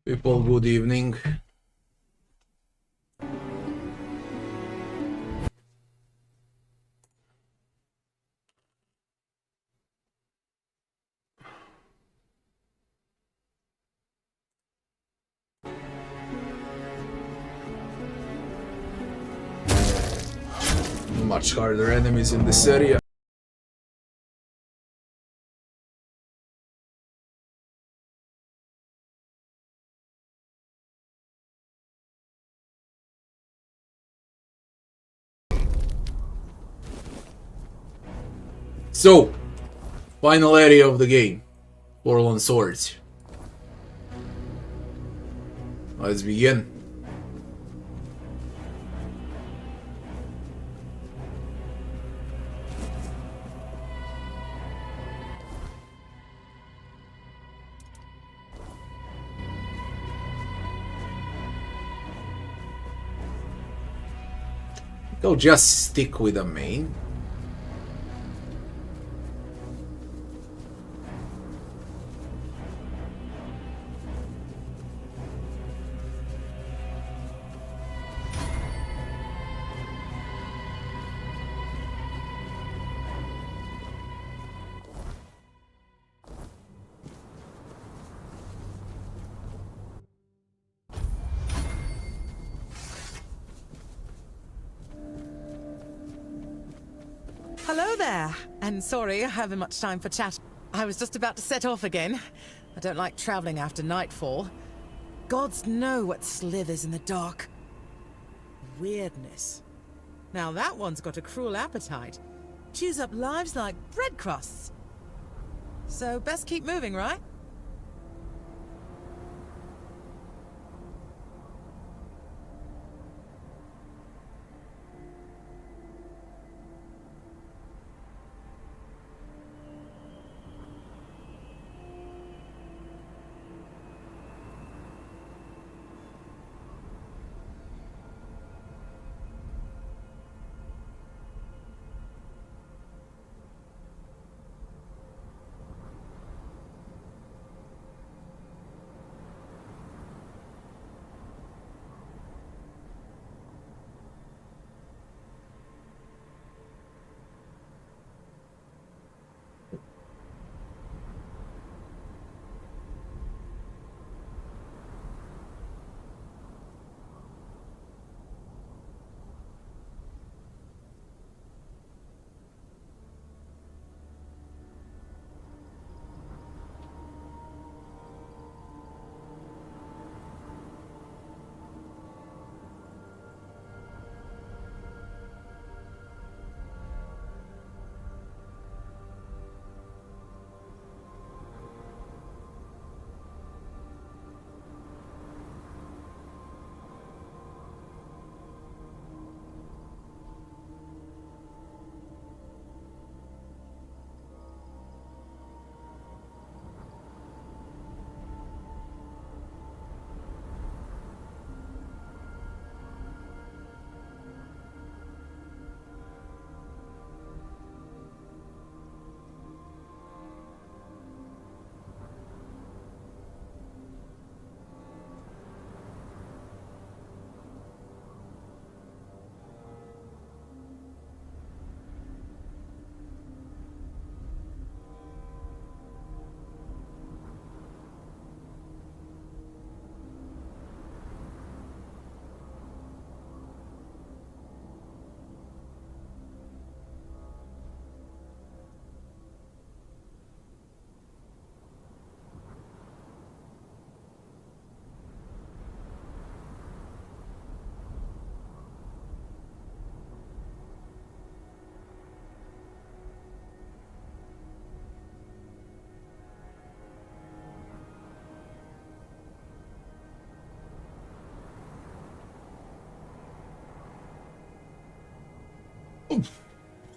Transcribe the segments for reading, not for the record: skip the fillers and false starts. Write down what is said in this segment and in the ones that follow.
People, good evening. Much harder enemies in this area. So, final area of the game. Forlorn Swords. Let's begin. Go just stick with the main. Hello there, and sorry I haven't much time for chat. I was just about to set off again. I don't like traveling after nightfall. Gods know what slithers in the dark. Weirdness. Now that one's got a cruel appetite. Chews up lives like bread crusts. So best keep moving, right?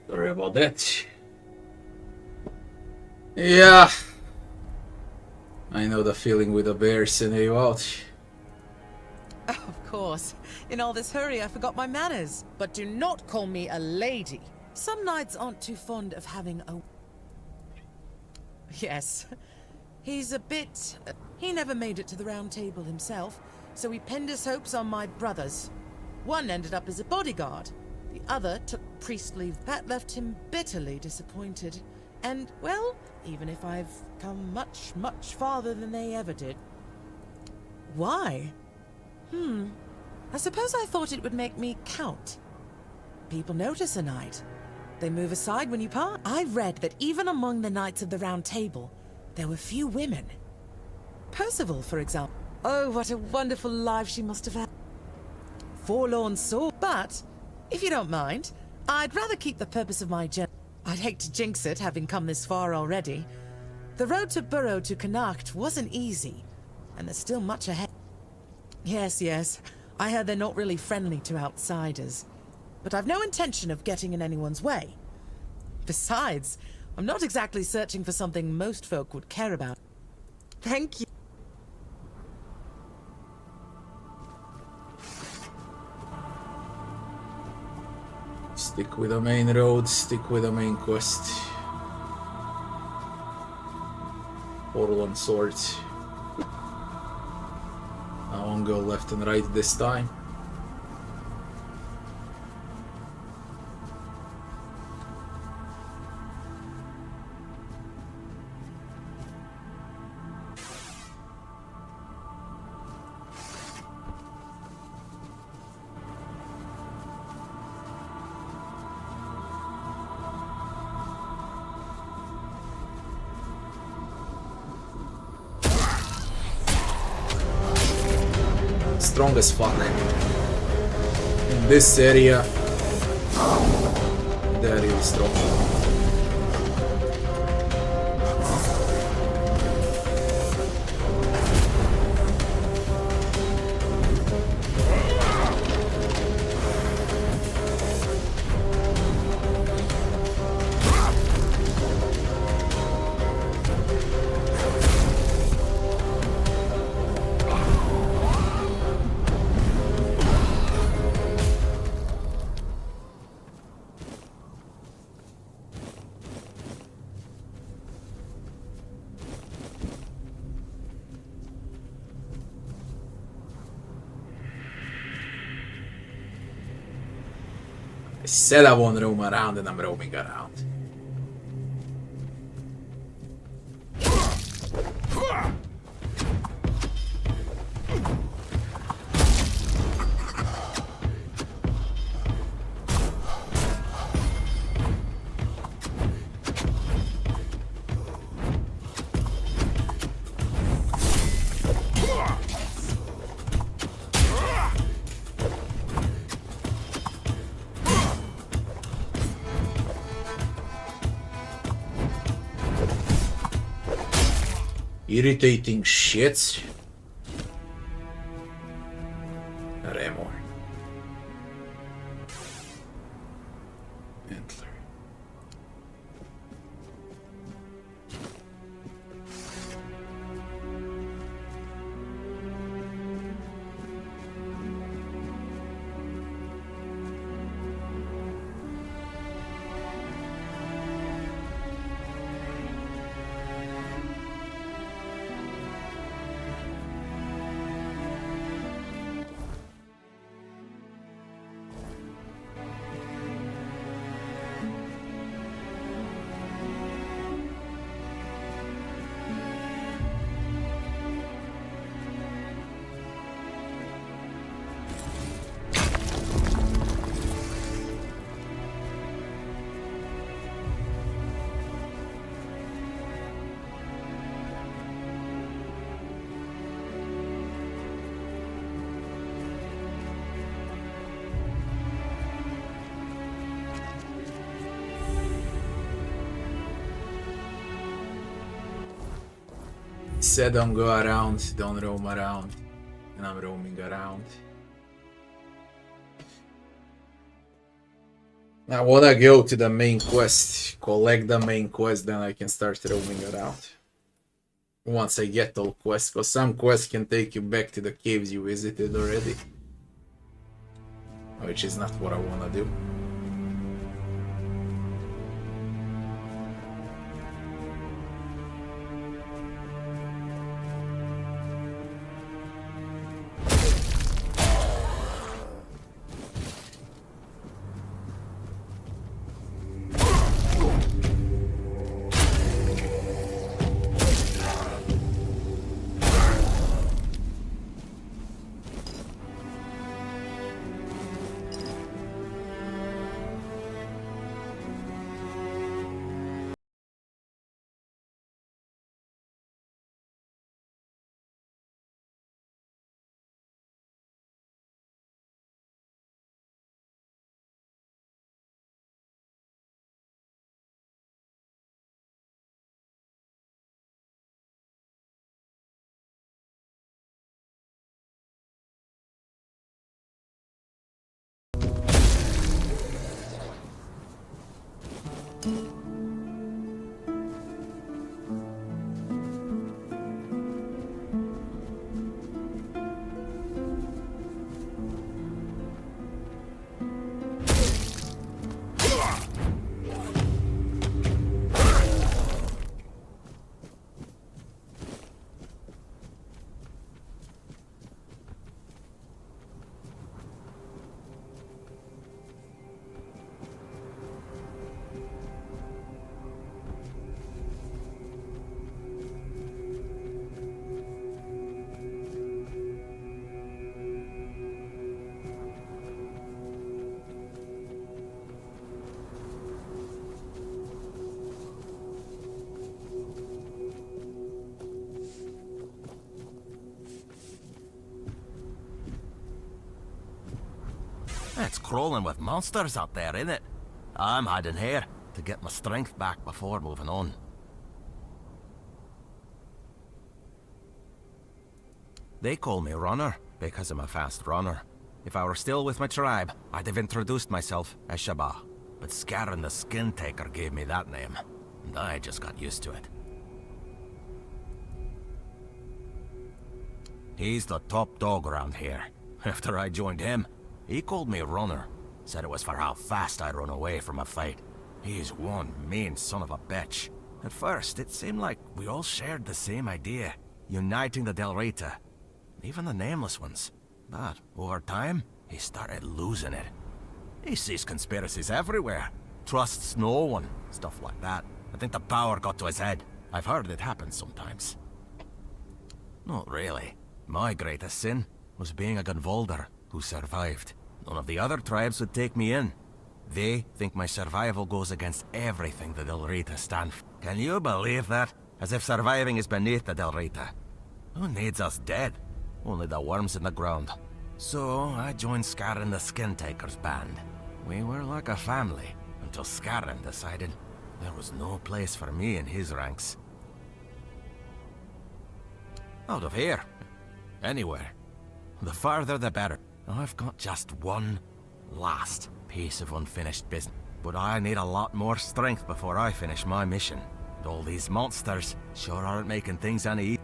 Sorry about that. Yeah. I know the feeling with the bears and you out. Of course. In all this hurry, I forgot my manners. But do not call me a lady. Some knights aren't too fond of having a... Yes. He's a bit... He never made it to the Round Table himself, so he pinned his hopes on my brothers. One ended up as a bodyguard. The other took priest leave. That left him bitterly disappointed. And, well, even if I've come much, much farther than they ever did. Why? I suppose I thought it would make me count. People notice a knight. They move aside when you pass. I read that even among the knights of the Round Table, there were few women. Percival, for example. Oh, what a wonderful life she must have had. Forlorn soul. But, if you don't mind, I'd rather keep the purpose of my journey. I'd hate to jinx it, having come this far already. The road to Burrow to Connacht wasn't easy, and there's still much ahead. Yes. I heard they're not really friendly to outsiders. But I've no intention of getting in anyone's way. Besides, I'm not exactly searching for something most folk would care about. Thank you. Stick with the main road, stick with the main quest. Forlorn swords. I won't go left and right this time. Strong as fuck. In this area, they're really strong. I said I won't roam around and I'm roaming around. Irritating shit. Remor. Antler. Said don't go around, don't roam around, and I'm roaming around. I wanna go to the main quest, collect the main quest, then I can start roaming around. once I get all quests, because some quests can take you back to the caves you visited already, which is not what I want to do. It's crawling with monsters out there, isn't it? I'm hiding here to get my strength back before moving on. They call me Runner because I'm a fast runner. If I were still with my tribe, I'd have introduced myself as Shabba. But Skyrim the Skin Taker gave me that name, and I just got used to it. He's the top dog around here. After I joined him, he called me Runner. Said it was for how fast I run away from a fight. He's one mean son of a bitch. At first, it seemed like we all shared the same idea. Uniting the Dál Riata. Even the Nameless ones. But over time, he started losing it. He sees conspiracies everywhere. Trusts no one. Stuff like that. I think the power got to his head. I've heard it happens sometimes. Not really. My greatest sin was being a Gunvalder who survived. None of the other tribes would take me in. They think my survival goes against everything the Dál Riata stand for. Can you believe that? As if surviving is beneath the Dál Riata. Who needs us dead? Only the worms in the ground. So I joined Skyrim the Skin Taker's band. We were like a family, until Skyrim decided there was no place for me in his ranks. Out of here. Anywhere. The farther the better. I've got just one last piece of unfinished business. But I need a lot more strength before I finish my mission. And all these monsters sure aren't making things any easier.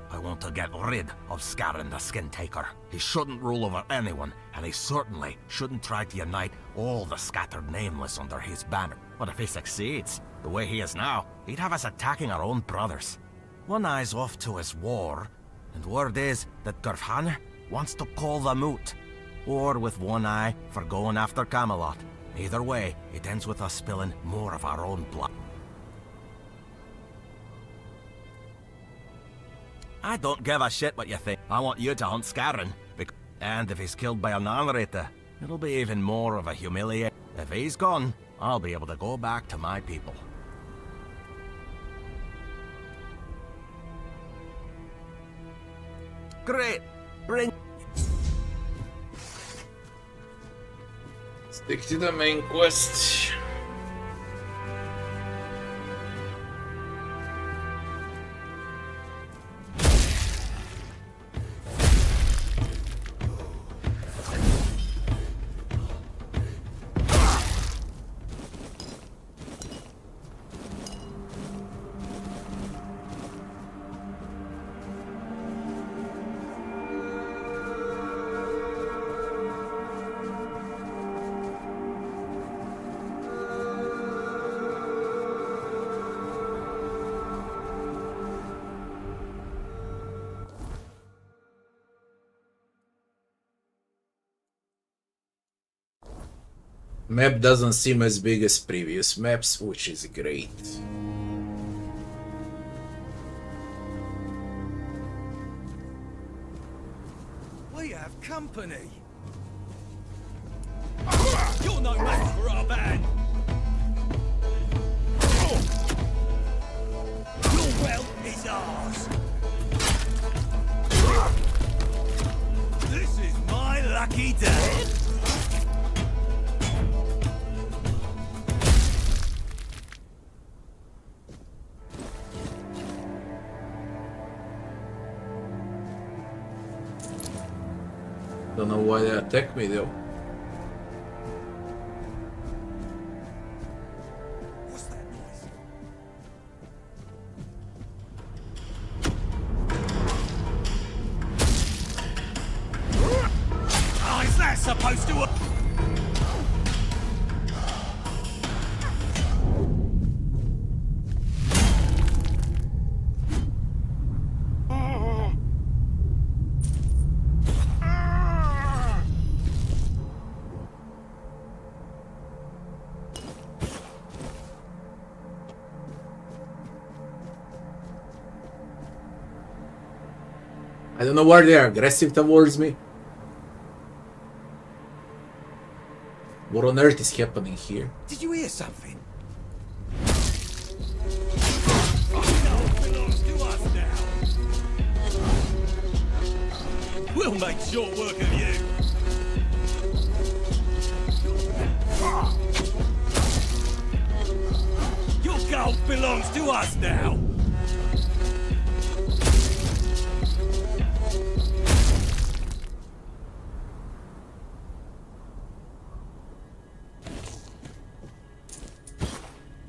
I want to get rid of Skyrim the Skin Taker. He shouldn't rule over anyone, and he certainly shouldn't try to unite all the scattered Nameless under his banner. But if he succeeds, the way he is now, he'd have us attacking our own brothers. One eye's off to his war, and word is that Gurfhanr wants to call them out. Or with one eye for going after Camelot. Either way, it ends with us spilling more of our own blood. I don't give a shit what you think. I want you to hunt Skyrim. And if he's killed by a non-Riata, it'll be even more of a humiliation. If he's gone, I'll be able to go back to my people. Great! Bring... Stick to the main quest. Map doesn't seem as big as previous maps, which is great. We have company. You're no match for our band. Your well is ours. This is my lucky day. Don't know why they attack me though. What's that noise? Oh, is that supposed to... I don't know why they are aggressive towards me. What on earth is happening here? Did you hear something? We'll make short work of you. Your gold belongs to us now.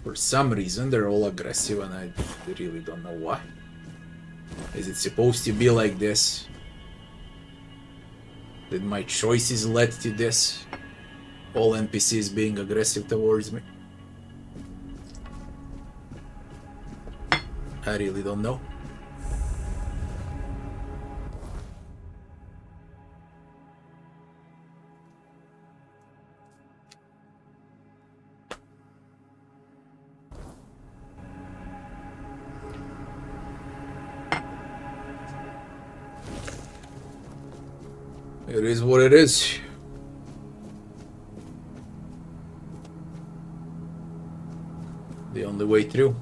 For some reason they're all aggressive and I really don't know why. Is it supposed to be like this? Did my choices lead to this? All NPCs being aggressive towards me? I really don't know. It is what it is. The only way through.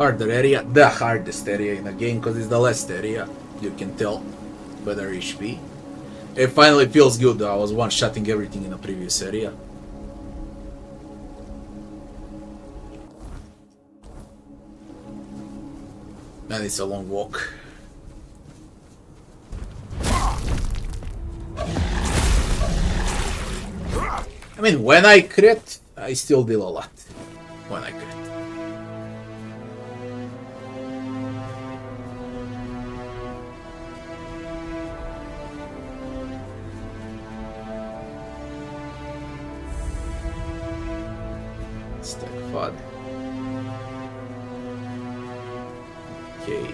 Harder area, the hardest area in the game, because it's the last area. You can tell better HP. It finally feels good though. I was one-shotting everything in the previous area. And it's a long walk. I mean, when I crit, I still deal a lot. When I crit. Stack FUD. Okay.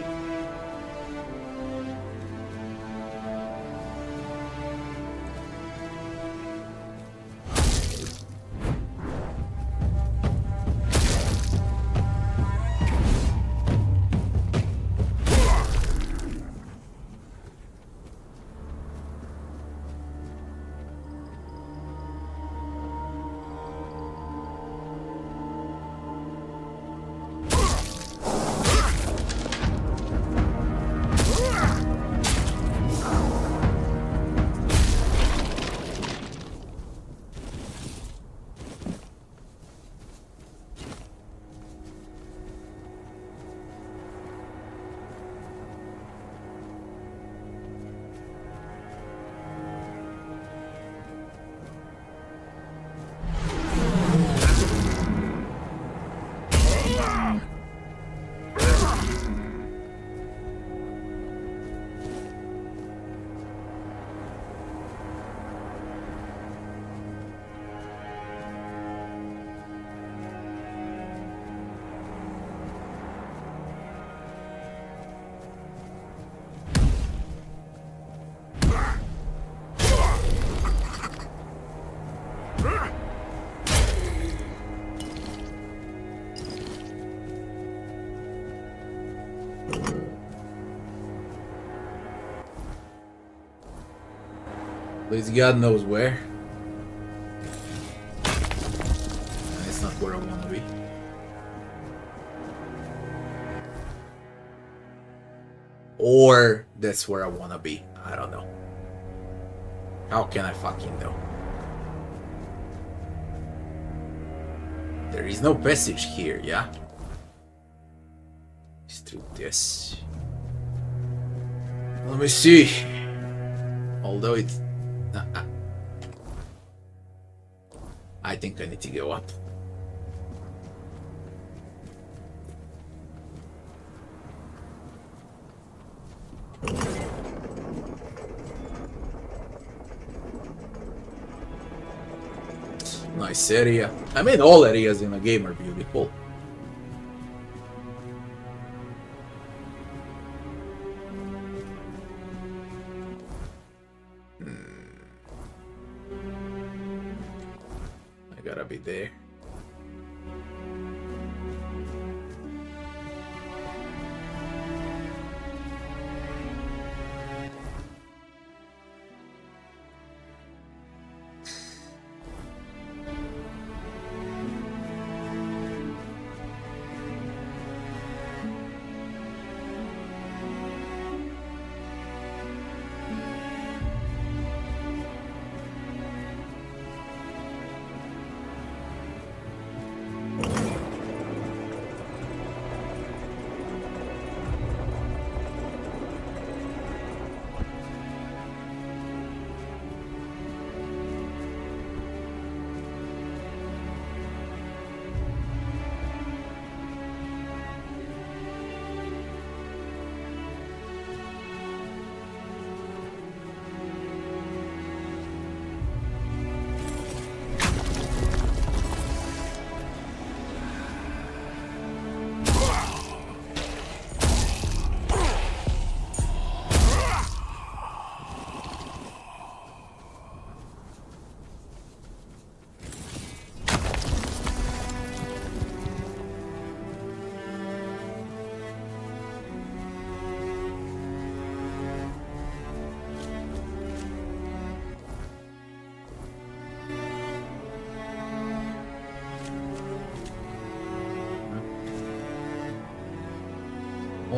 At least God knows where. And it's not where I want to be. Or that's where I want to be. I don't know. How can I fucking know? There is no passage here, yeah? It's through this. Let me see. Although it's... I think I need to go up. Nice area. I mean, all areas in the game are beautiful. I gotta be there.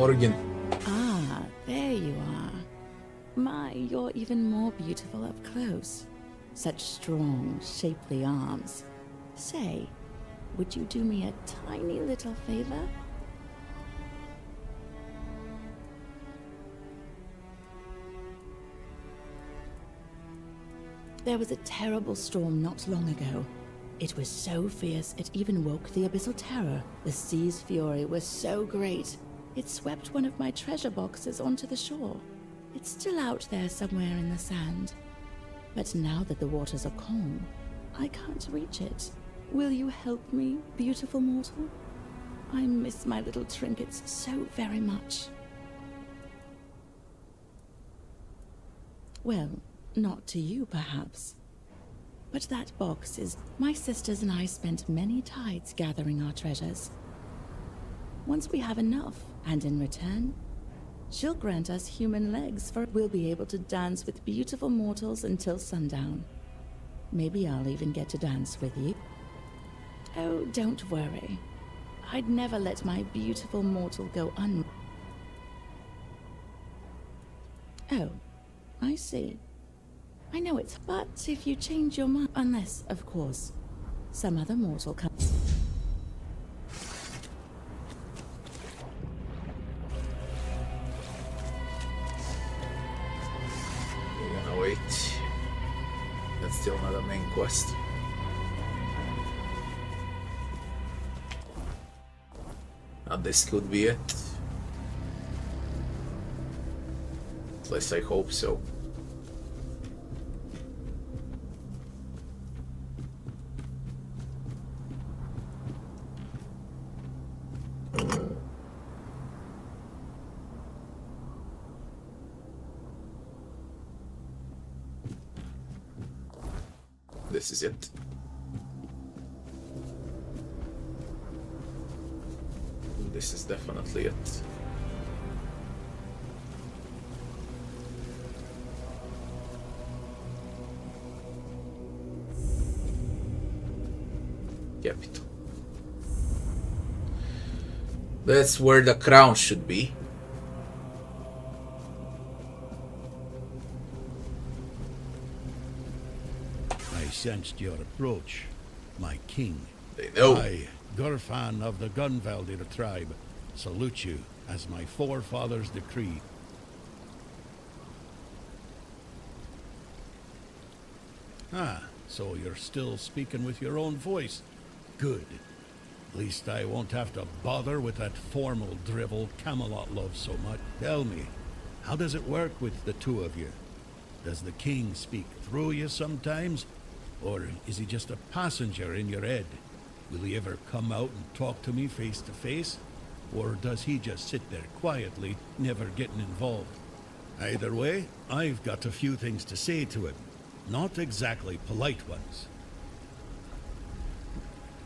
Morgan. Ah, there you are. My, you're even more beautiful up close. Such strong, shapely arms. Say, would you do me a tiny little favor? There was a terrible storm not long ago. It was so fierce it even woke the abyssal terror. The sea's fury was so great, it swept one of my treasure boxes onto the shore. It's still out there somewhere in the sand. But now that the waters are calm, I can't reach it. Will you help me, beautiful mortal? I miss my little trinkets so very much. Well, not to you, perhaps. But that box is... My sisters and I spent many tides gathering our treasures. Once we have enough, and in return, she'll grant us human legs, for we'll be able to dance with beautiful mortals until sundown. Maybe I'll even get to dance with you. Oh, don't worry. I'd never let my beautiful mortal go un... Oh, I see. I know it's... But if you change your mind... Unless, of course, some other mortal comes... We're gonna wait. That's still not a main quest. Now this could be it. At least I hope so. This is it. This is definitely it. Capital. That's where the crown should be. I sensed your approach, my king. They know. I, Gurfan of the Gunvaldir tribe, salute you as my forefathers decreed. Ah, so you're still speaking with your own voice. Good. At least I won't have to bother with that formal drivel Camelot loves so much. Tell me, how does it work with the two of you? Does the king speak through you sometimes? Or is he just a passenger in your head? Will he ever come out and talk to me face to face? Or does he just sit there quietly, never getting involved? Either way, I've got a few things to say to him. Not exactly polite ones.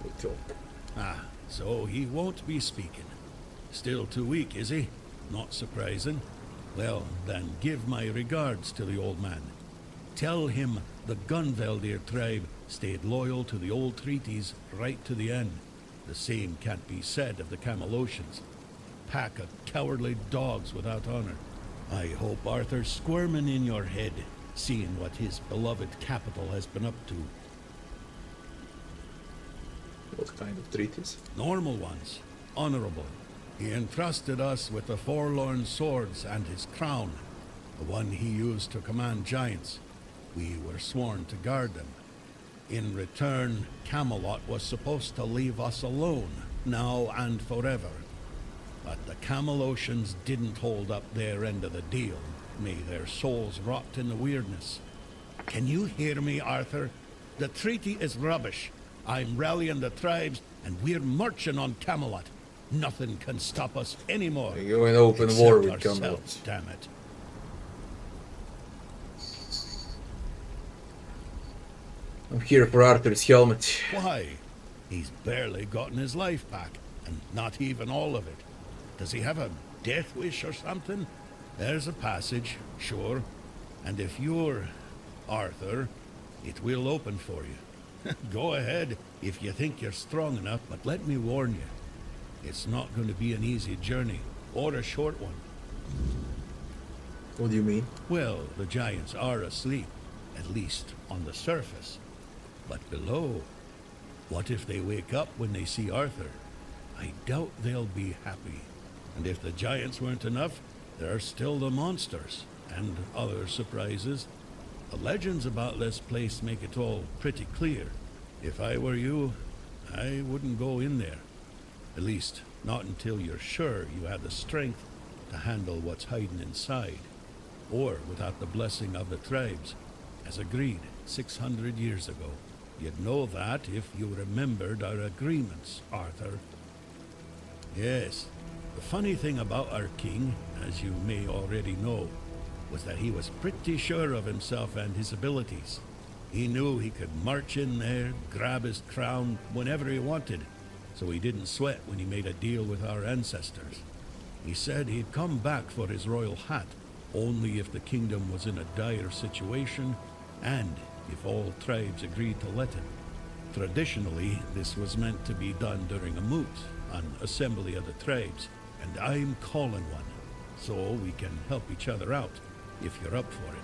We'll talk. Ah, so he won't be speaking. Still too weak, is he? Not surprising. Well, then give my regards to the old man. Tell him the Gunvaldir tribe stayed loyal to the old treaties right to the end. The same can't be said of the Camelocians. Pack of cowardly dogs without honor. I hope Arthur's squirming in your head, seeing what his beloved capital has been up to. What kind of treaties? Normal ones. Honorable. He entrusted us with the forlorn swords and his crown, the one he used to command giants. We were sworn to guard them. In return, Camelot was supposed to leave us alone, now and forever. But the Camelocians didn't hold up their end of the deal. May their souls rot in the weirdness. Can you hear me, Arthur? The treaty is rubbish. I'm rallying the tribes, and we're marching on Camelot. Nothing can stop us anymore. You're in open war with ourselves, Camelot. damn it. I'm here for Arthur's helmet. Why? He's barely gotten his life back, and not even all of it. Does he have a death wish or something? There's a passage, sure. And if you're Arthur, it will open for you. Go ahead if you think you're strong enough, but let me warn you. It's not going to be an easy journey. or a short one. What do you mean? Well, the giants are asleep, at least on the surface. But below, what if they wake up when they see Arthur? I doubt they'll be happy. And if the giants weren't enough, there are still the monsters and other surprises. The legends about this place make it all pretty clear. If I were you, I wouldn't go in there. At least, not until you're sure you have the strength to handle what's hiding inside. Or without the blessing of the tribes, as agreed 600 years ago. You'd know that if you remembered our agreements, Arthur. Yes, the funny thing about our king, as you may already know, was that he was pretty sure of himself and his abilities. He knew he could march in there, grab his crown whenever he wanted, so he didn't sweat when he made a deal with our ancestors. He said he'd come back for his royal hat, only if the kingdom was in a dire situation, and if all tribes agreed to let him. Traditionally, this was meant to be done during a moot, an assembly of the tribes, and I'm calling one, so we can help each other out, if you're up for it.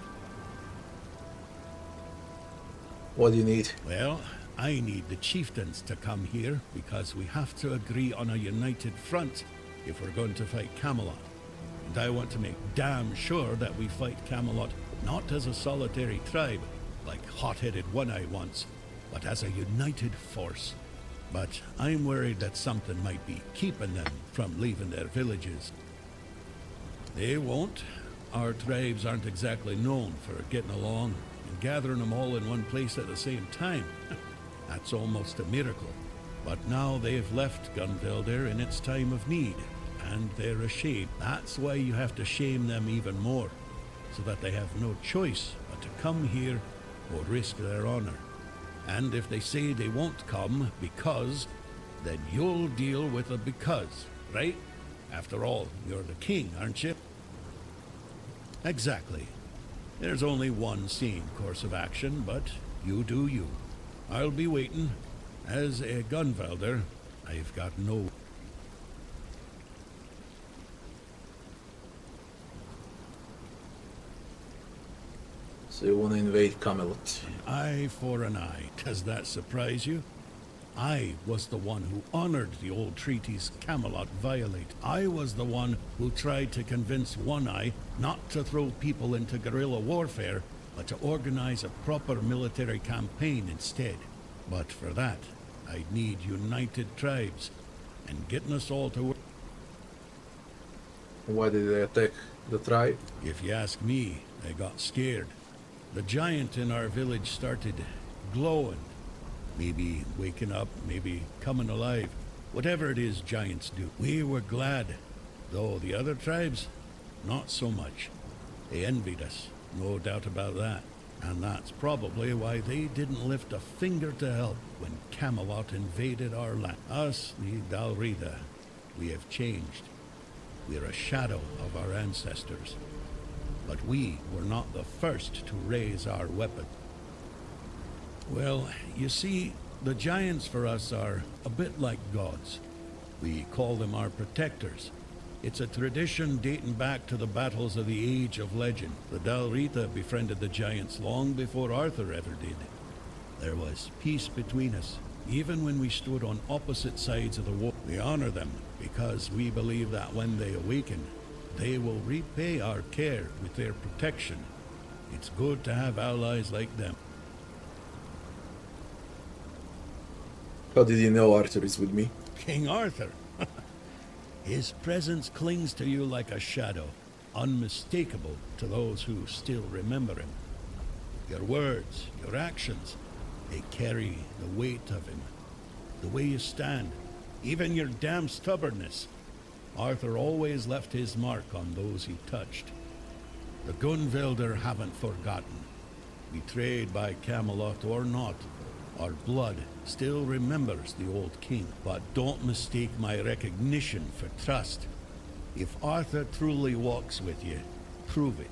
What do you need? Well, I need the chieftains to come here, because we have to agree on a united front if we're going to fight Camelot. And I want to make damn sure that we fight Camelot not as a solitary tribe, like hot-headed One-Eye once, but as a united force. But I'm worried that something might be keeping them from leaving their villages. They won't. Our tribes aren't exactly known for getting along, and gathering them all in one place at the same time. That's almost a miracle. But now they've left Gunvelder in its time of need, and they're ashamed. That's why you have to shame them even more, so that they have no choice but to come here or risk their honor. And if they say they won't come because, then you'll deal with a because, right? After all, you're the king, aren't you? Exactly. There's only one sane course of action, but you do you. I'll be waiting. As a Gunvelder, I've got no... So you want to invade Camelot? An eye for an eye. Does that surprise you? I was the one who honored the old treaties Camelot violated. I was the one who tried to convince One Eye not to throw people into guerrilla warfare, but to organize a proper military campaign instead. But for that, I'd need united tribes, and getting us all to work. Why did they attack the tribe? If you ask me, I got scared. The giant in our village started glowing. Maybe waking up, maybe coming alive. Whatever it is giants do. We were glad, though the other tribes, not so much. They envied us, no doubt about that. And that's probably why they didn't lift a finger to help when Camelot invaded our land. Us, the Dál Riata, we have changed. We're a shadow of our ancestors. But we were not the first to raise our weapon. Well, you see, the giants for us are a bit like gods. We call them our protectors. It's a tradition dating back to the battles of the Age of Legend. The Dál Riata befriended the giants long before Arthur ever did. There was peace between us, even when we stood on opposite sides of the war. We honor them because we believe that when they awaken, they will repay our care with their protection. It's good to have allies like them. How did you know Arthur is with me? King Arthur. His presence clings to you like a shadow, unmistakable to those who still remember him. Your words, your actions, they carry the weight of him. The way you stand, even your damn stubbornness. Arthur always left his mark on those he touched. The Gunvelder haven't forgotten. Betrayed by Camelot or not, our blood still remembers the old king. But don't mistake my recognition for trust. If Arthur truly walks with you, prove it.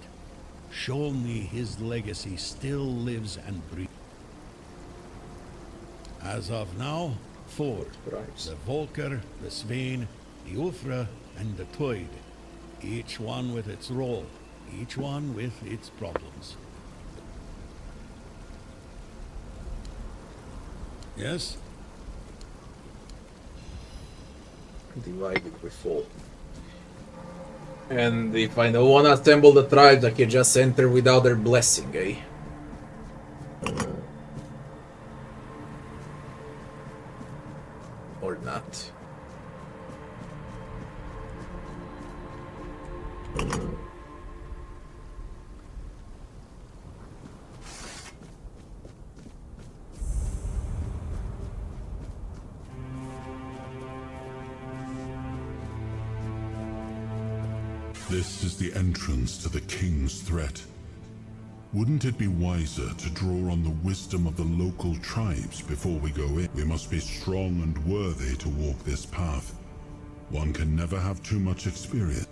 Show me his legacy still lives and breathes. As of now, 4. Tribes. The Volker, the Svein, the Ulfra, and the Toyd. each one with its role, each one with its problems. Yes? Divided we fall. And if I don't want to assemble the tribes, I can just enter without their blessing, eh? Or not. This is the entrance to the king's threat. Wouldn't it be wiser to draw on the wisdom of the local tribes before we go in? We must be strong and worthy to walk this path. One can never have too much experience.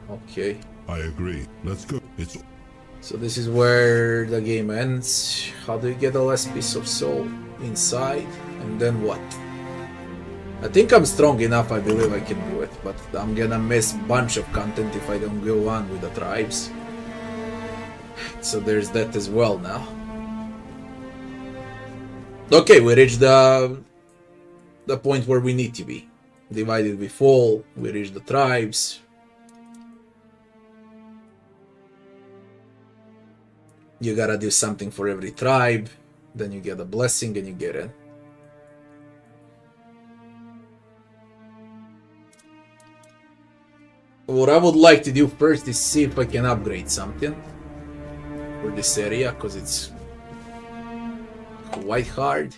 Okay. I agree. Let's go. It's So this is where the game ends. How do you get the last piece of soul? Inside, and then what? I think I'm strong enough, I believe I can do it, but I'm gonna miss a bunch of content if I don't go on with the tribes. So there's that as well now. Okay, we reached the point where we need to be. Divided we fall, we reach the tribes. You gotta do something for every tribe, then you get a blessing and you get in. What I would like to do first is see if I can upgrade something for this area, because it's quite hard.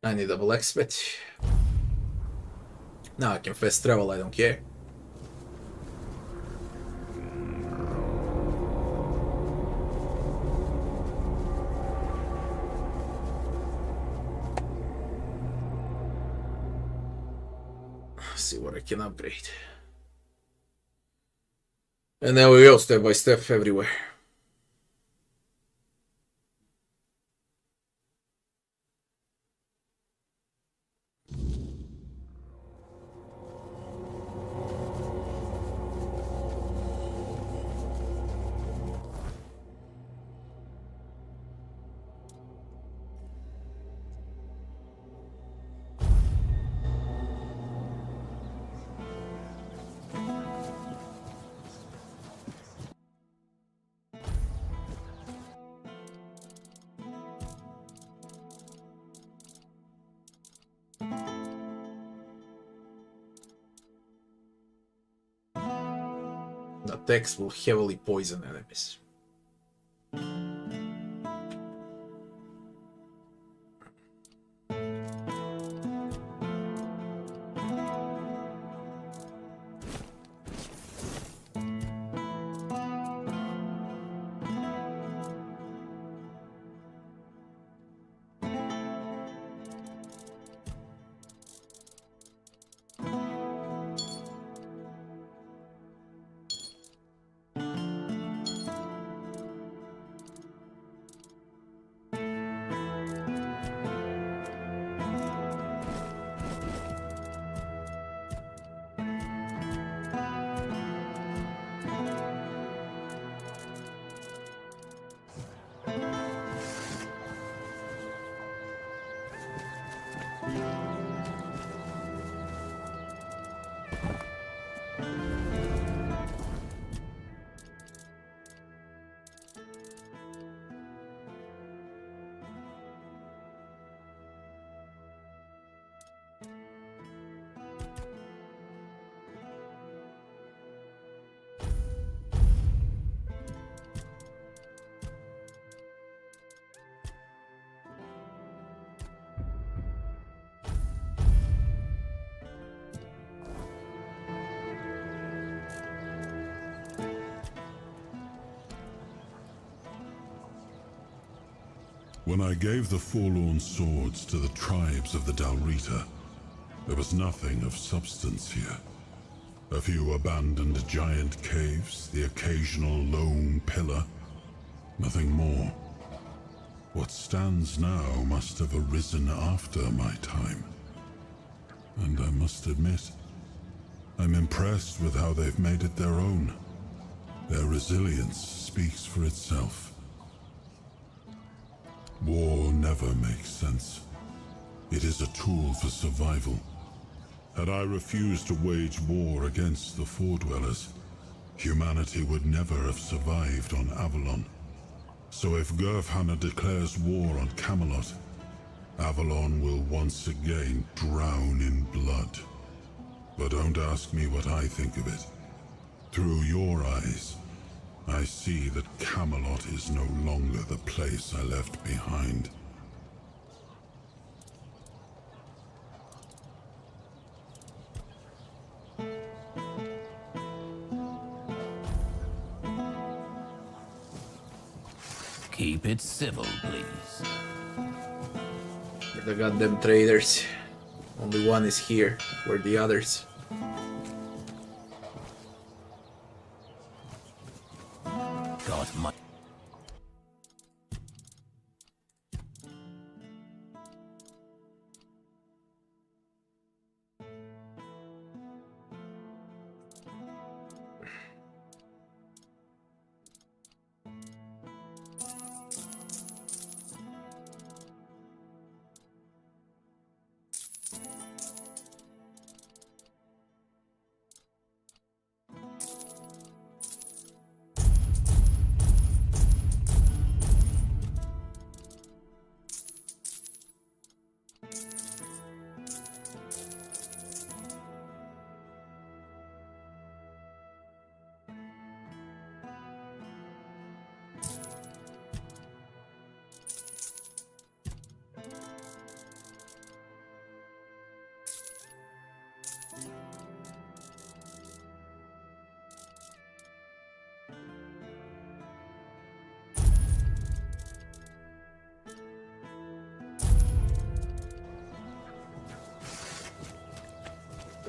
I need a blacksmith. Now I can fast travel, I don't care. See what I can upgrade. And there we go, step by step everywhere. Attacks will heavily poison enemies. When I gave the forlorn swords to the tribes of the Dál Riata, there was nothing of substance here. A few abandoned giant caves, the occasional lone pillar. Nothing more. What stands now must have arisen after my time. And I must admit, I'm impressed with how they've made it their own. Their resilience speaks for itself. War never makes sense. It is a tool for survival. Had I refused to wage war against the Fordwellers, humanity would never have survived on Avalon. So if Gurfhanna declares war on Camelot, Avalon will once again drown in blood. But don't ask me what I think of it. Through your eyes, I see that Camelot is no longer the place I left behind. Keep it civil, please. We're the goddamn traitors. Only one is here. Where the others? God, my...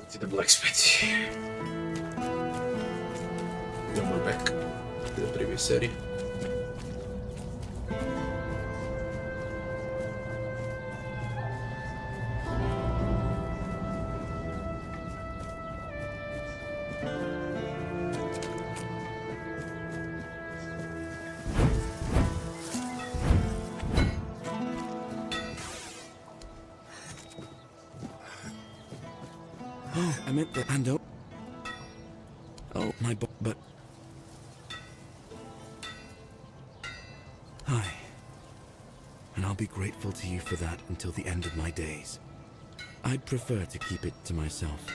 To the blacksmith. Then we're back to the previous area. Oh, I meant the hand up. Oh, my but... Hi. And I'll be grateful to you for that until the end of my days. I'd prefer to keep it to myself.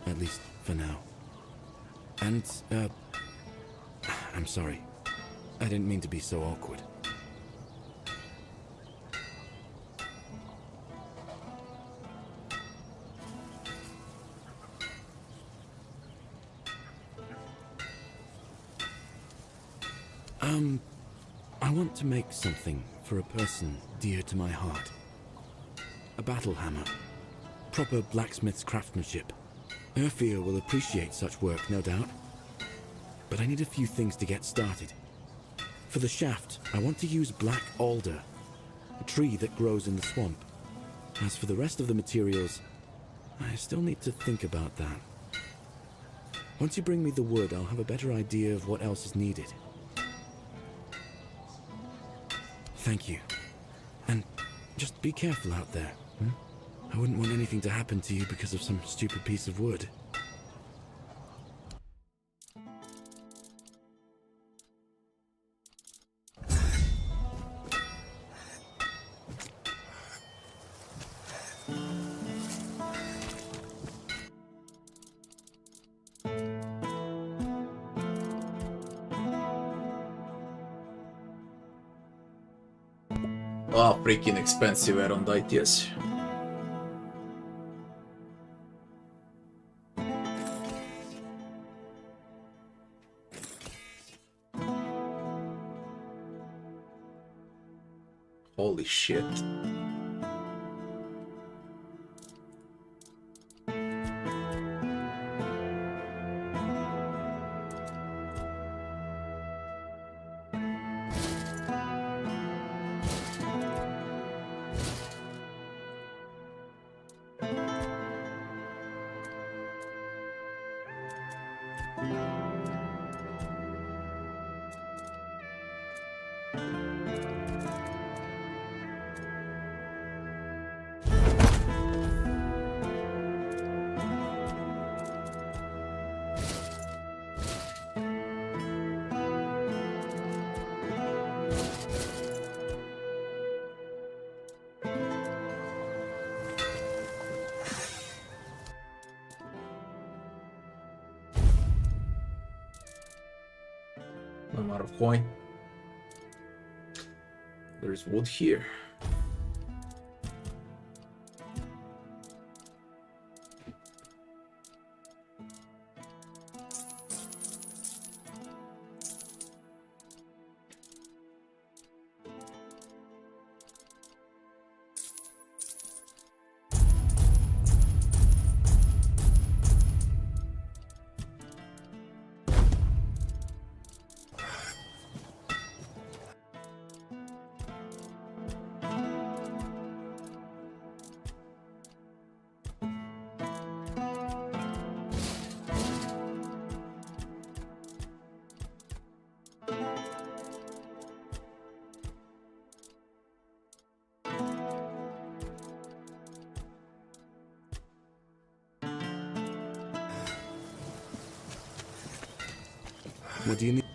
At least for now. And, I'm sorry. I didn't mean to be so awkward. I want to make something for a person dear to my heart. A battle hammer. Proper blacksmith's craftsmanship. Urfia will appreciate such work, no doubt. But I need a few things to get started. For the shaft, I want to use black alder, a tree that grows in the swamp. As for the rest of the materials, I still need to think about that. Once you bring me the wood, I'll have a better idea of what else is needed. Thank you. And just be careful out there. I wouldn't want anything to happen to you because of some stupid piece of wood. Oh, freaking expensive Aerondites. Holy shit. I'm out of coin. There's wood here. What do you need?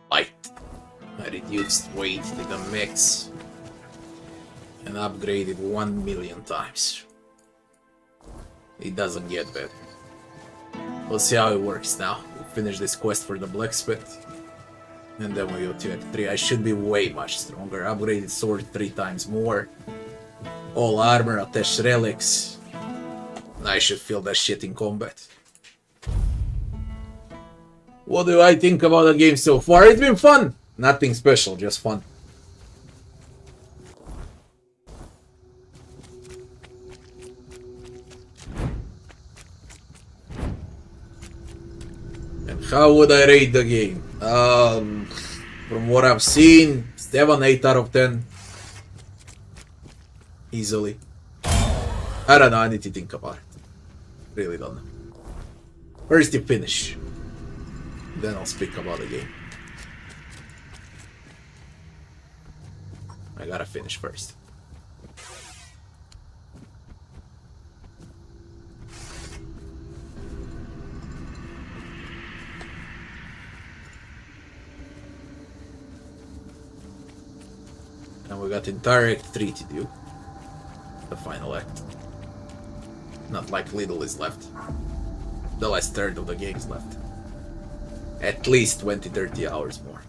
Light. I reduced weight with the mix and upgraded 1,000,000 times. It doesn't get better. We'll see how it works now. We'll finish this quest for the blacksmith. And then we go to Act 3. I should be way much stronger. Upgraded sword 3 times more. All armor, attached relics. I should feel that shit in combat. What do I think about the game so far? It's been fun! Nothing special, just fun. And how would I rate the game? From what I've seen, 7, 8 out of 10. Easily. I don't know, I need to think about it. Really don't know. First you finish. Then I'll speak about the game. I gotta finish first. And we got entire Act 3 to do. The final act. Not like little is left. The last third of the game is left. At least 20-30 hours more.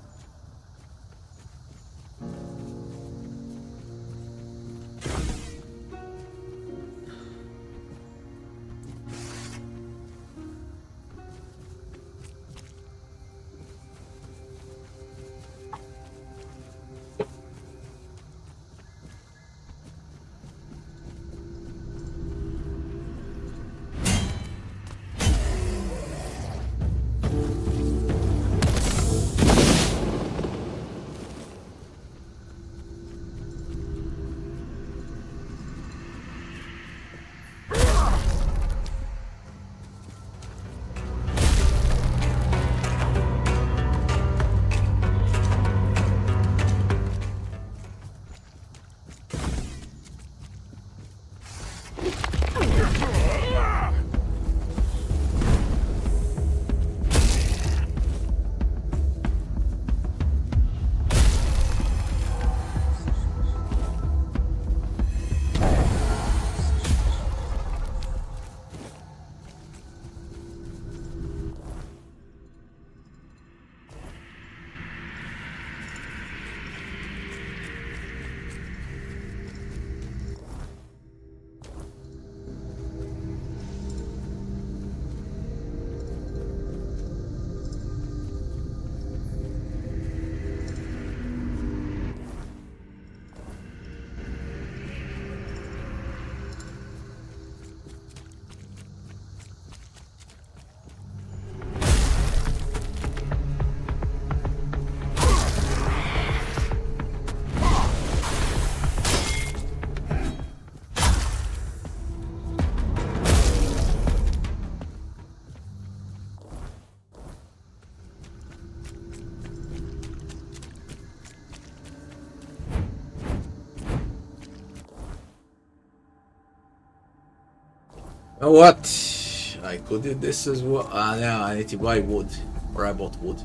What? I could do this as well. No, I need to buy wood. Or I bought wood.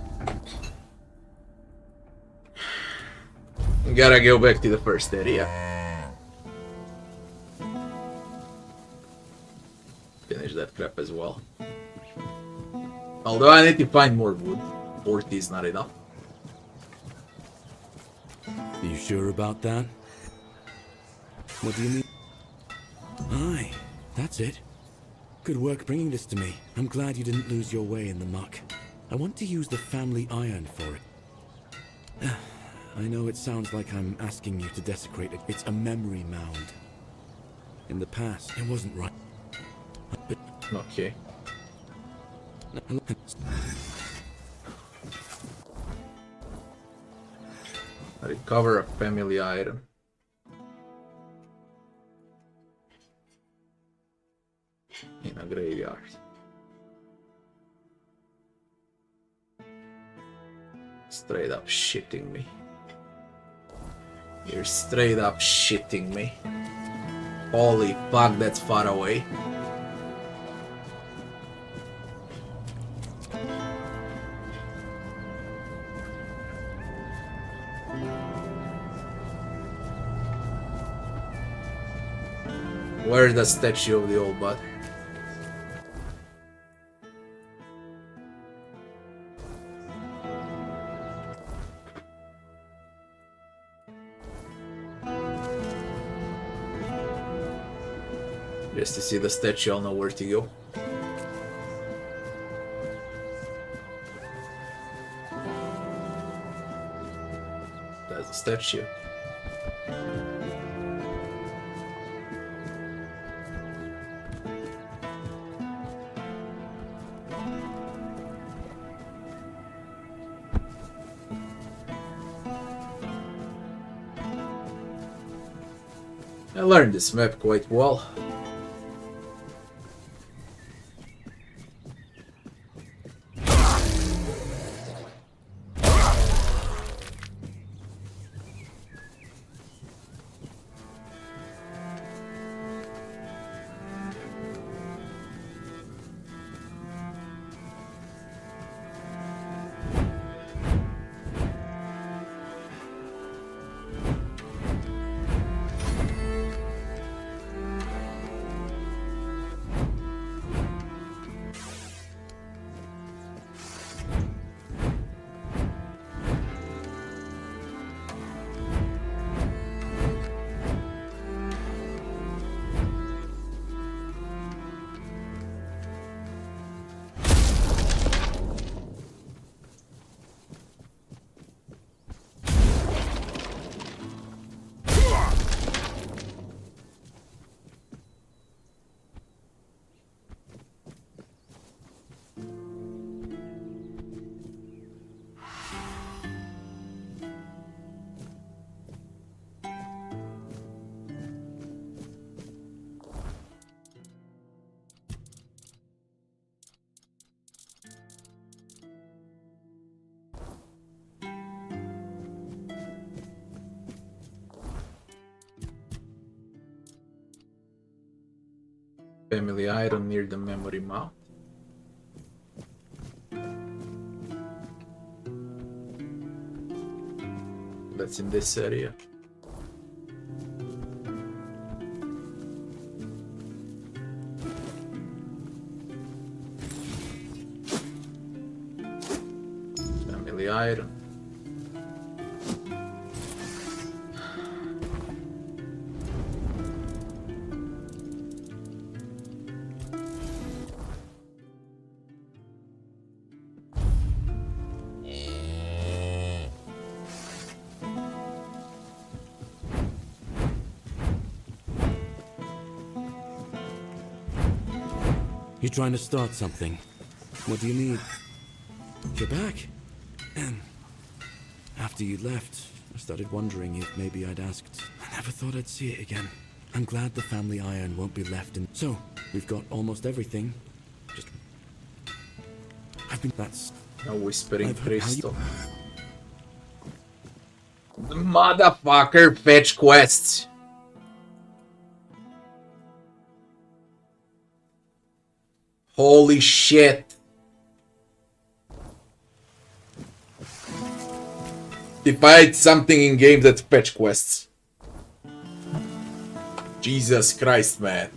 Gotta go back to the first area. Finish that crap as well. Although I need to find more wood. 40 is not enough. Are you sure about that? What do you mean? Aye, that's it. Good work bringing this to me. I'm glad you didn't lose your way in the muck. I want to use the family iron for it. I know it sounds like I'm asking you to desecrate it. It's a memory mound. In the past, it wasn't right. But Okay. Recover a family item. In a graveyard. Straight up shitting me. You're straight up shitting me. Holy fuck, that's far away. Where's the statue of the old bud? Just to see the statue, I'll know where to go. That's the statue. I learned this map quite well. Family iron near the memory mount. That's in this area. Family iron. You're trying to start something. What do you need? You're back. And after you left, I started wondering if maybe I'd asked. I never thought I'd see it again. I'm glad the family iron won't be left in. So, we've got almost everything. Just... That's... A whispering I've heard how you- crystal. The motherfucker fetch quests. Holy shit. If I had something in game that's fetch quests. Jesus Christ, man.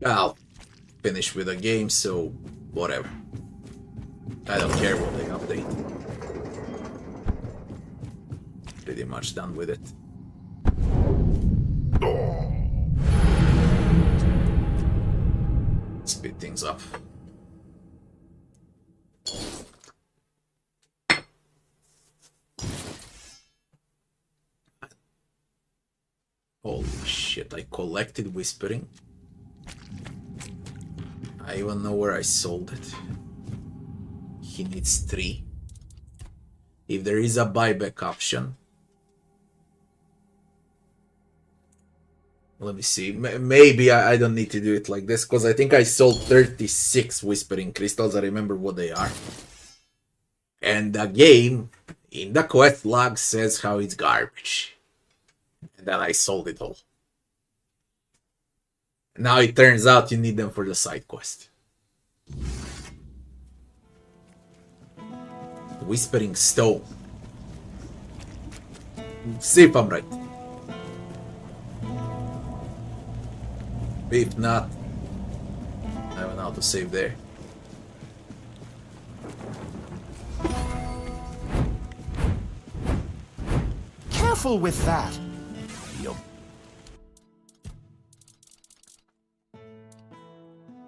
I'll finish with the game, so whatever. I don't care what they update. Pretty much done with it. Speed things up. Holy shit, I collected whispering. I even know where I sold it. He needs 3. If there is a buyback option. Let me see. Maybe I don't need to do it like this, because I think I sold 36 whispering crystals. I remember what they are. And the game, in the quest log, says how it's garbage. And then I sold it all. Now it turns out you need them for the side quest. Whispering Stone. See if I'm right. If not, I don't know how to save there. Careful with that. You'll...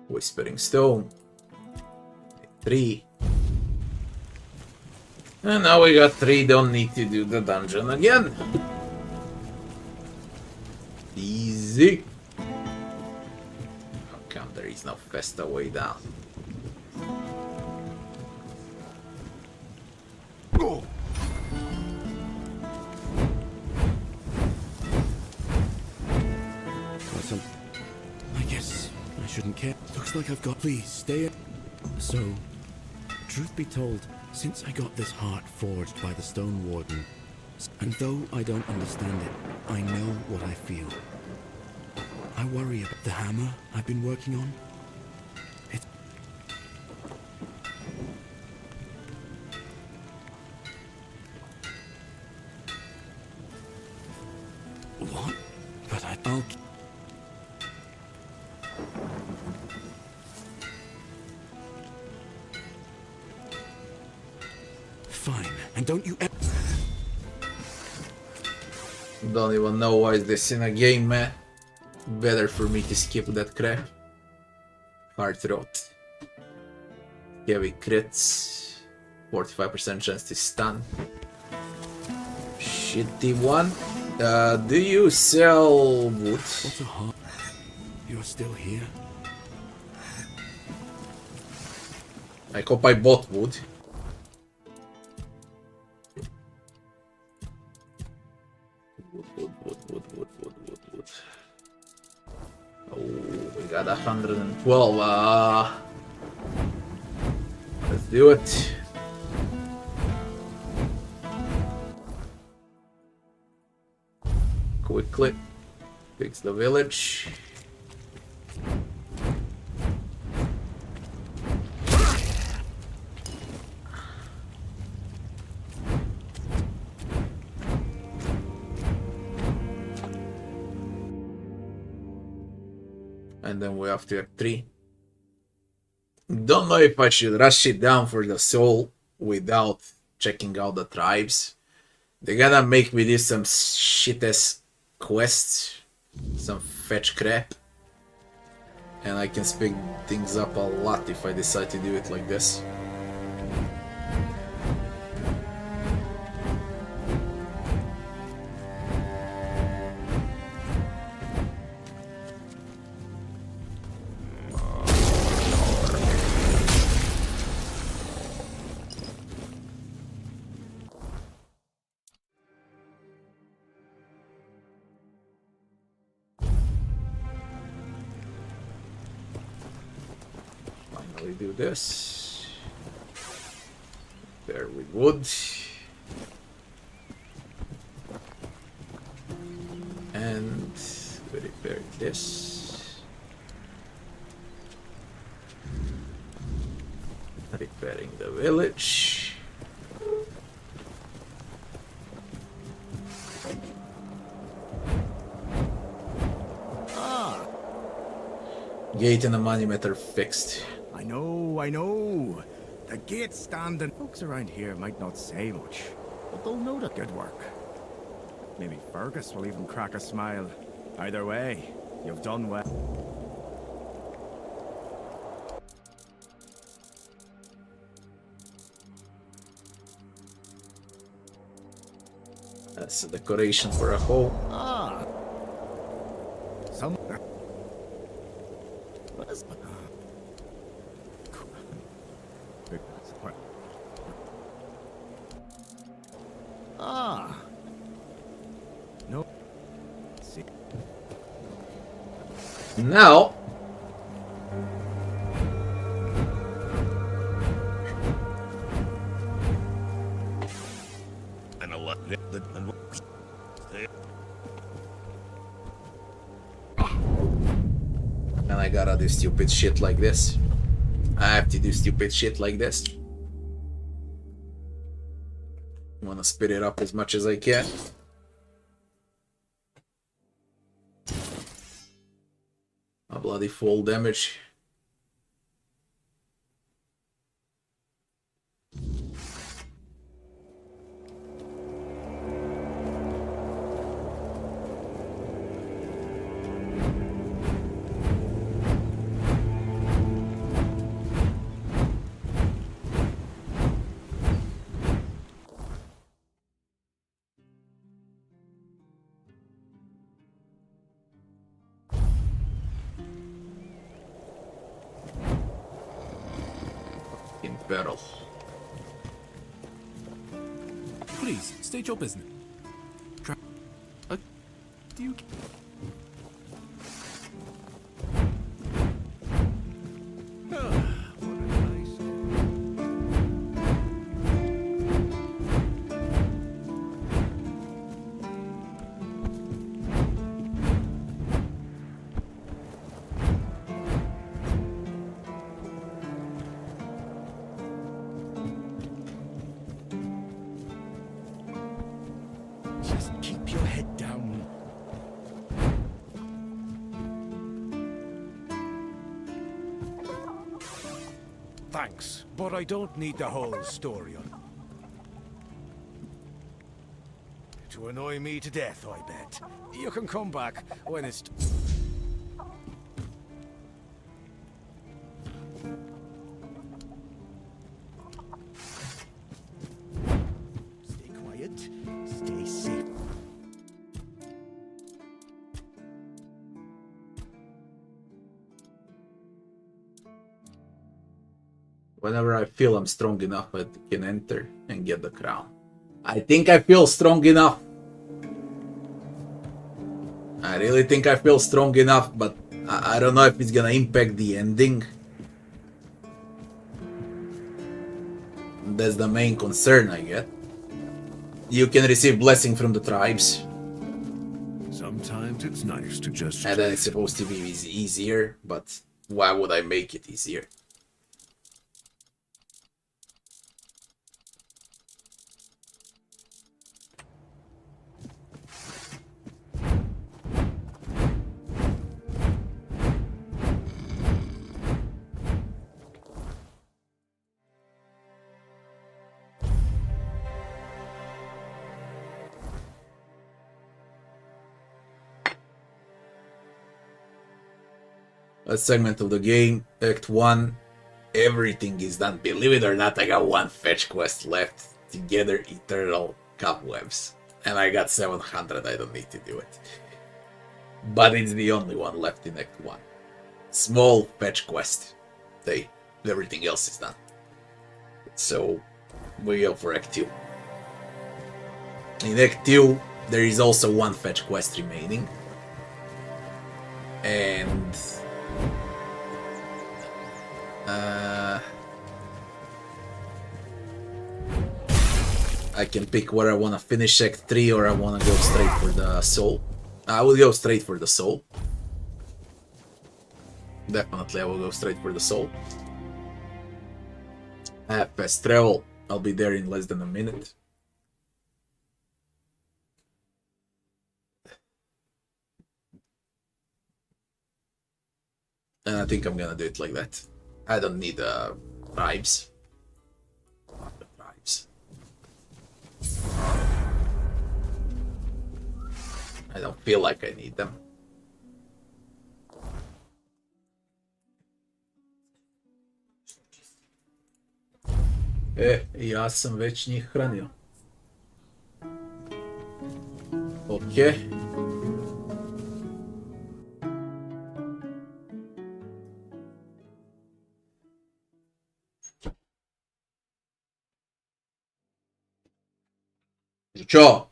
Whispering Stone. 3. And now we got 3, don't need to do the dungeon again. Easy. How come there is no Festa way down? Go. Awesome. I guess I shouldn't care. Looks like I've got... Please, stay... So, truth be told, since I got this heart forged by the Stone Warden, and though I don't understand it, I know what I feel. I worry about the hammer I've been working on. It's... What? But I'll... Fine, and don't you ever... Don't even know why is this in a game, man. Better for me to skip that crap. Heart rot. Heavy crits. 45% chance to stun. Shitty one. Do you sell wood? What a heart. You're still here? I hope I bought wood. Wood. Oh, we got 112. Let's do it. Quickly fix the village. And then we have tier 3. Don't know if I should rush it down for the soul without checking out the tribes. They're gonna make me do some shit-ass quests, some fetch crap. And I can speed things up a lot if I decide to do it like this. Finally do this. There we would. And repair this. Repairing the village. Gate and the monument fixed. I know. The gate's standing. Folks around here might not say much, but they'll know the good work. Maybe Fergus will even crack a smile. Either way, you've done well. That's a decoration for a hole. Ah. Some... What is... Ah. No. See. Now. And I gotta do stupid shit like this. I have to do stupid shit like this. Wanna speed it up as much as I can. A bloody full damage. In peril. Please, state your business. Do you... Just keep your head down. Thanks, but I don't need the whole story on. To annoy me to death, I bet. You can come back when it's... Whenever I feel I'm strong enough, I can enter and get the crown. I think I feel strong enough. I really think I feel strong enough, but I don't know if it's gonna impact the ending. That's the main concern I get. You can receive blessing from the tribes. Sometimes it's nice to just... And then it's supposed to be easier, but why would I make it easier? A segment of the game, Act 1, everything is done. Believe it or not, I got one fetch quest left to gather eternal cobwebs. And I got 700, I don't need to do it. But it's the only one left in Act 1. Small fetch quest. Everything else is done. So, we go for Act 2. In Act 2, there is also one fetch quest remaining. And... I can pick where I want to finish Act 3 or I want to go straight for the soul. I will go straight for the soul. Definitely I will go straight for the soul. I have fast travel. I'll be there in less than a minute. And I think I'm gonna do it like that. I don't need bribes. Not the bribes. I don't feel like I need them. Ja sam već njih hranio. Ok. Čo?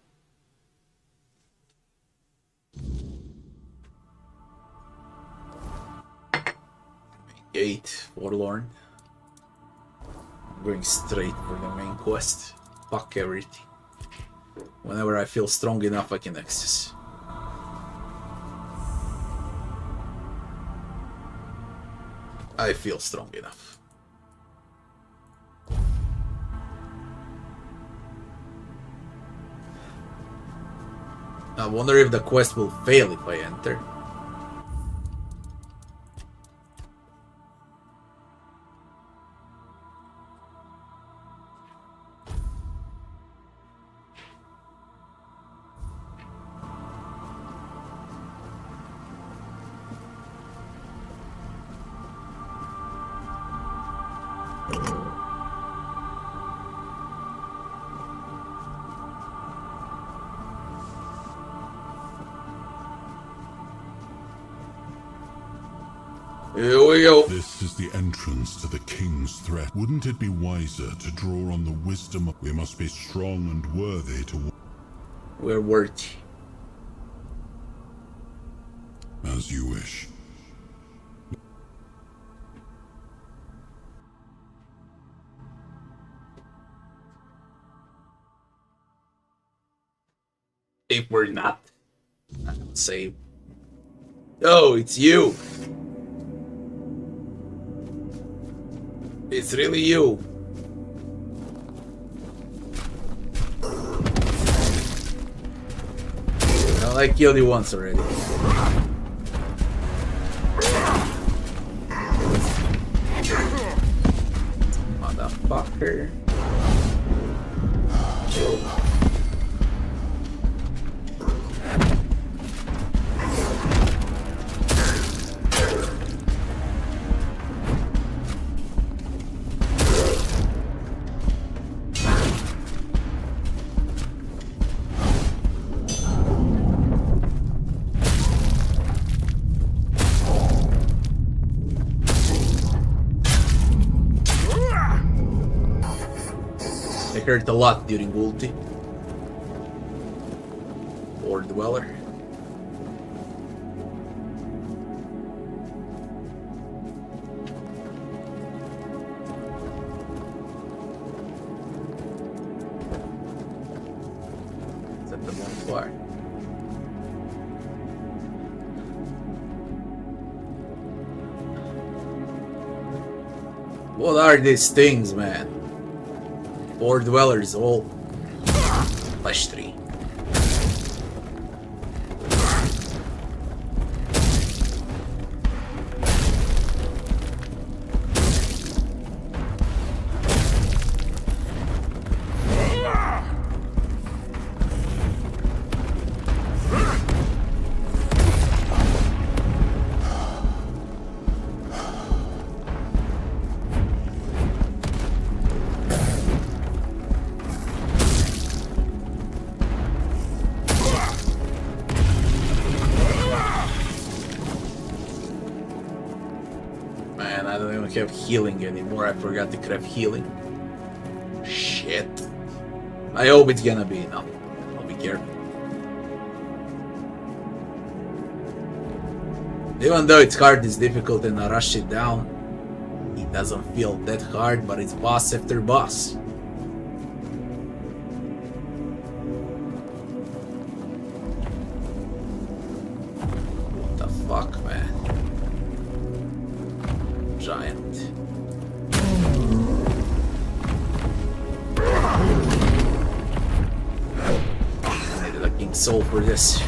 Gate, Forlorn. I'm going straight for the main quest. Fuck everything. Whenever I feel strong enough, I can access. I feel strong enough. I wonder if the quest will fail if I enter. Here we go. This is the entrance to the king's threat. Wouldn't it be wiser to draw on the wisdom of... We must be strong and worthy to... We're worthy. As you wish. If we're not, I would say, oh, it's you. It's really you. I killed you once already. Motherfucker. hurt a lot during ulti. Or Dweller. Set the bonfire. What are these things, man? 4 dwellers, all flesh tree. Have healing anymore. I forgot to craft healing. Shit. I hope it's gonna be enough. I'll be careful. Even though it's hard, it's difficult and I rush it down. It doesn't feel that hard, but it's boss after boss. What the fuck, man? Giant. I needed a king soul for this.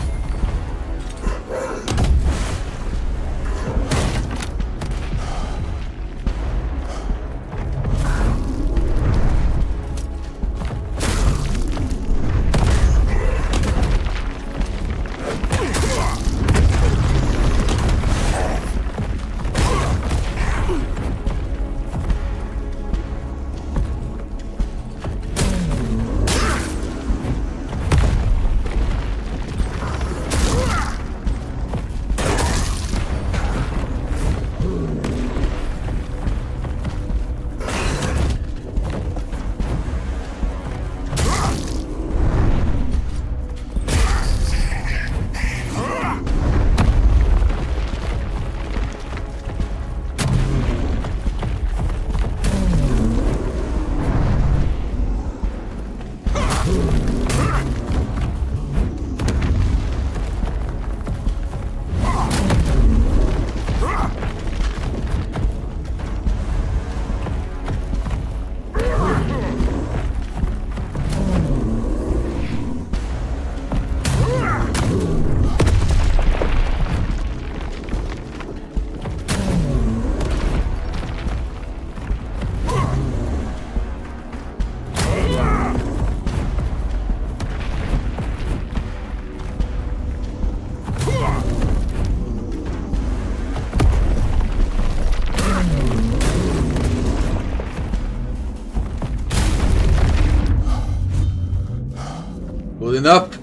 Good enough.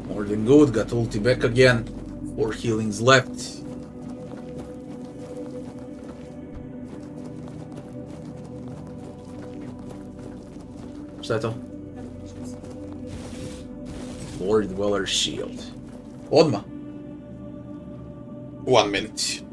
More than good, got ulti back again. 4 healings left. Settle. Lord Dweller Shield. Odmah. 1 minute.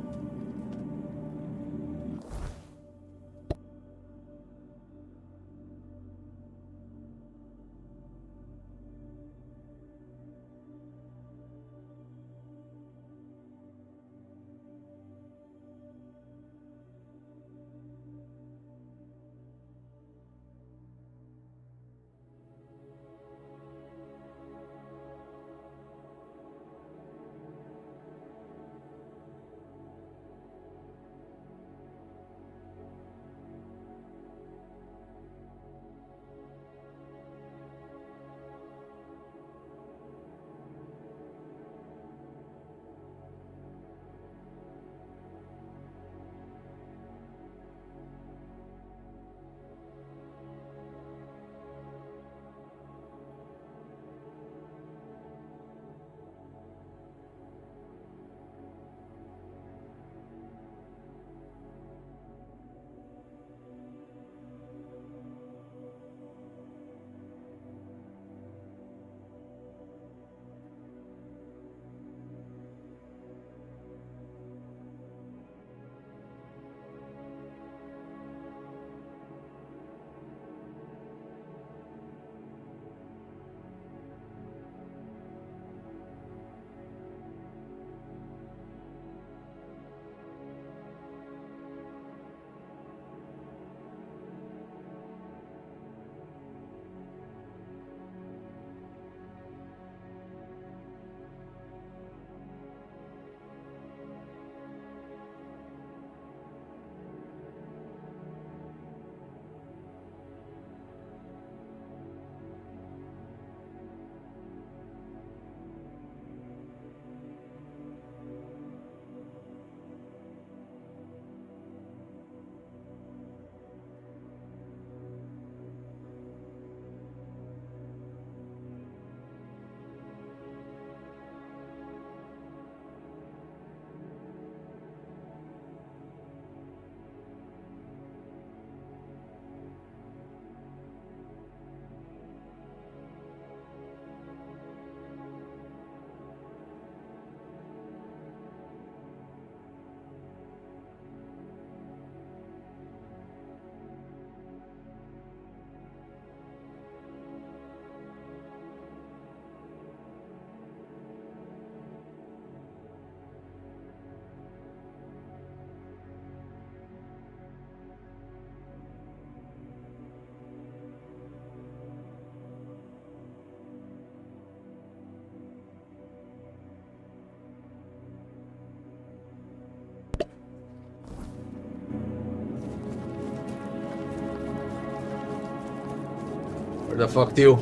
Where the fuck you?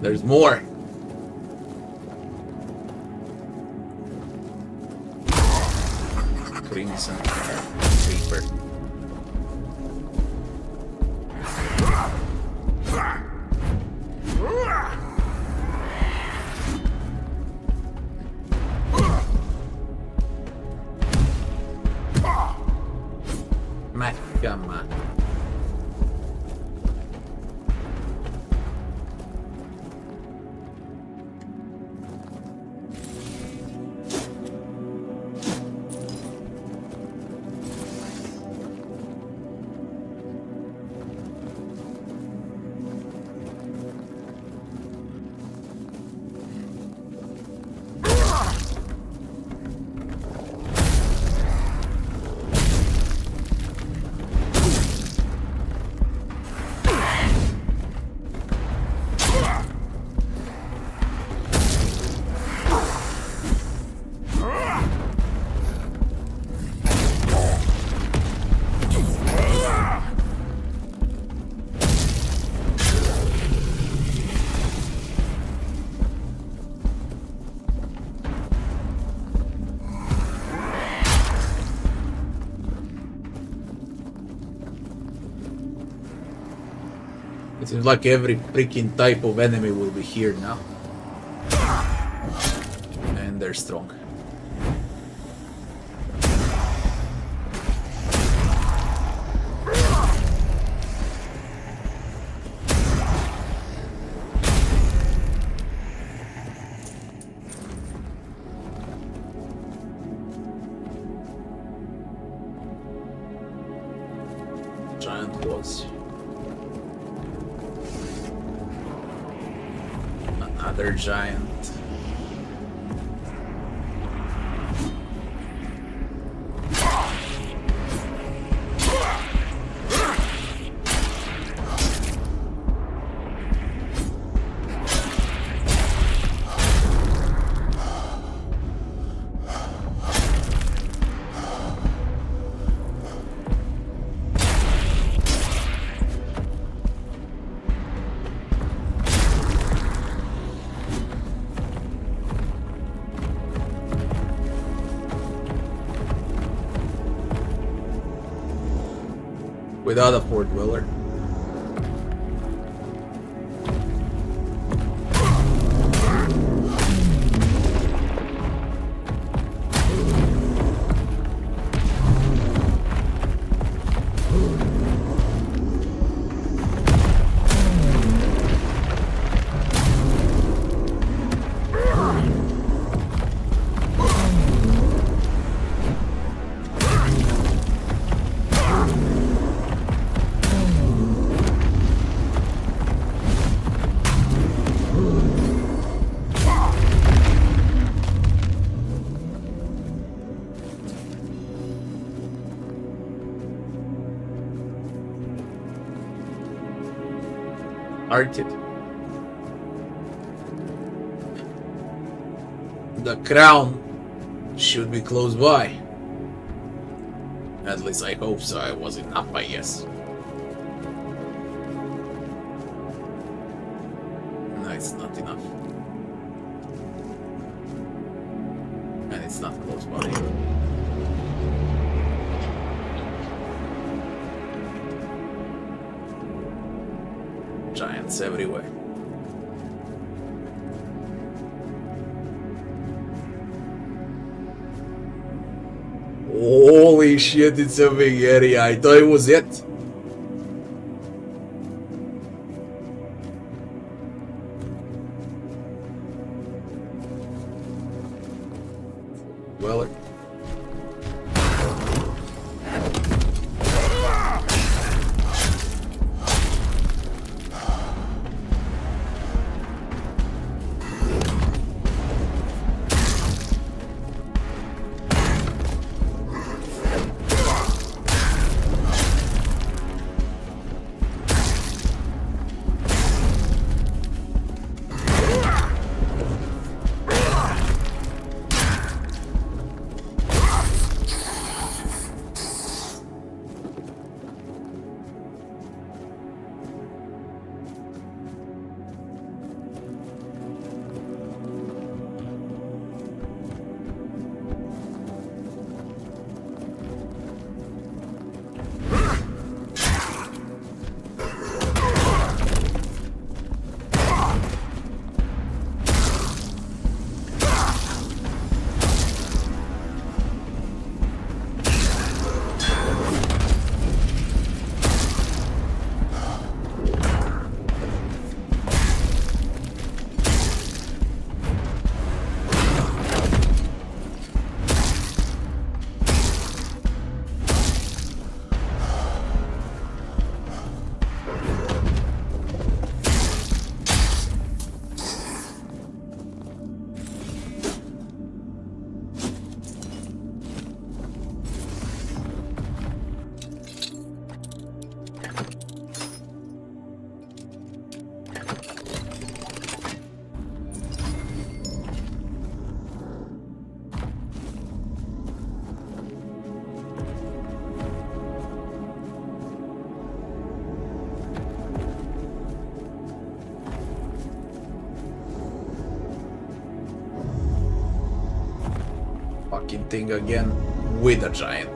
There's more. Crimson Reaper. Macama. It seems like every freaking type of enemy will be here now. And they're strong. Giant walls. Another giant. Without a Fort Dweller. Arted. The crown should be close by. At least I hope so. I was enough, I guess. No, it's not enough. And it's not close by. Giants everywhere. Holy shit, it's a big area. I thought it was it. Well, fucking thing again with a giant.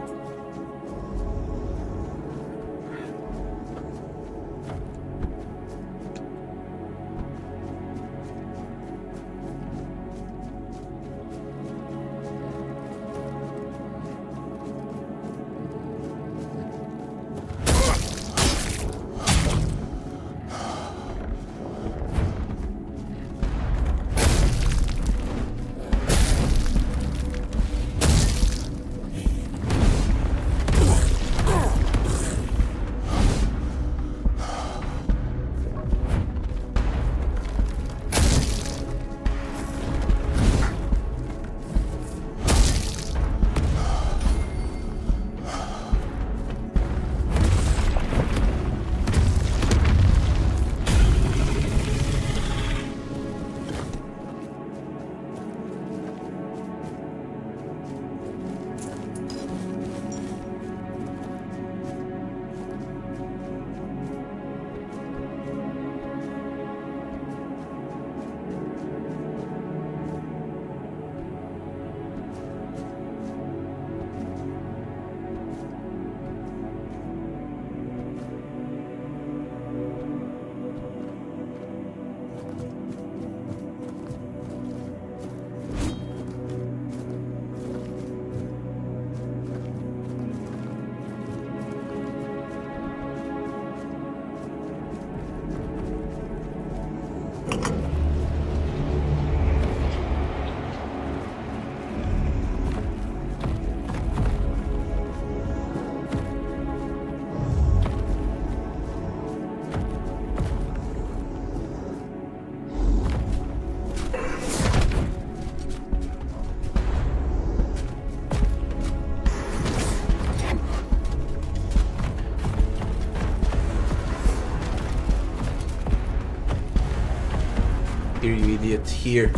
Here, you idiot, here.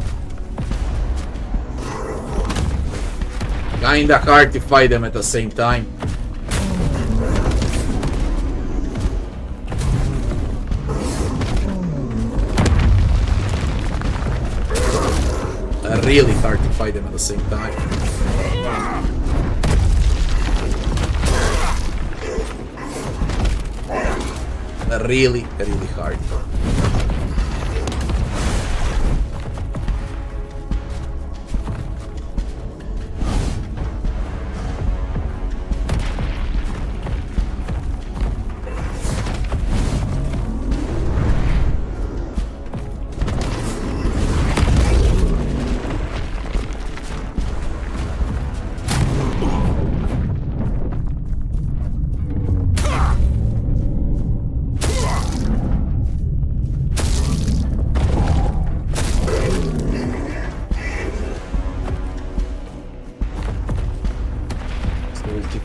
Kinda hard to fight them at the same time. Really hard to fight them at the same time. Really, really hard.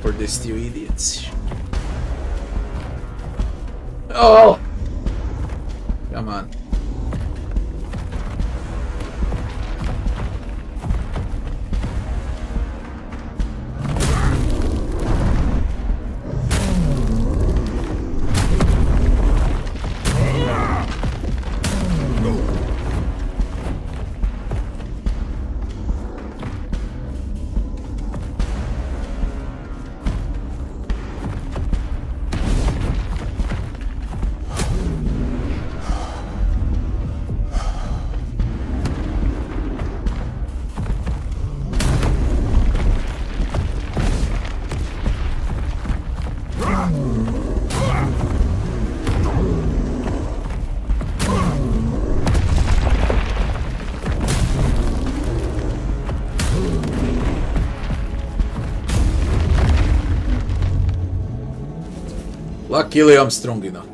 For these two idiots. Oh! Come on. Luckily, I'm strong enough.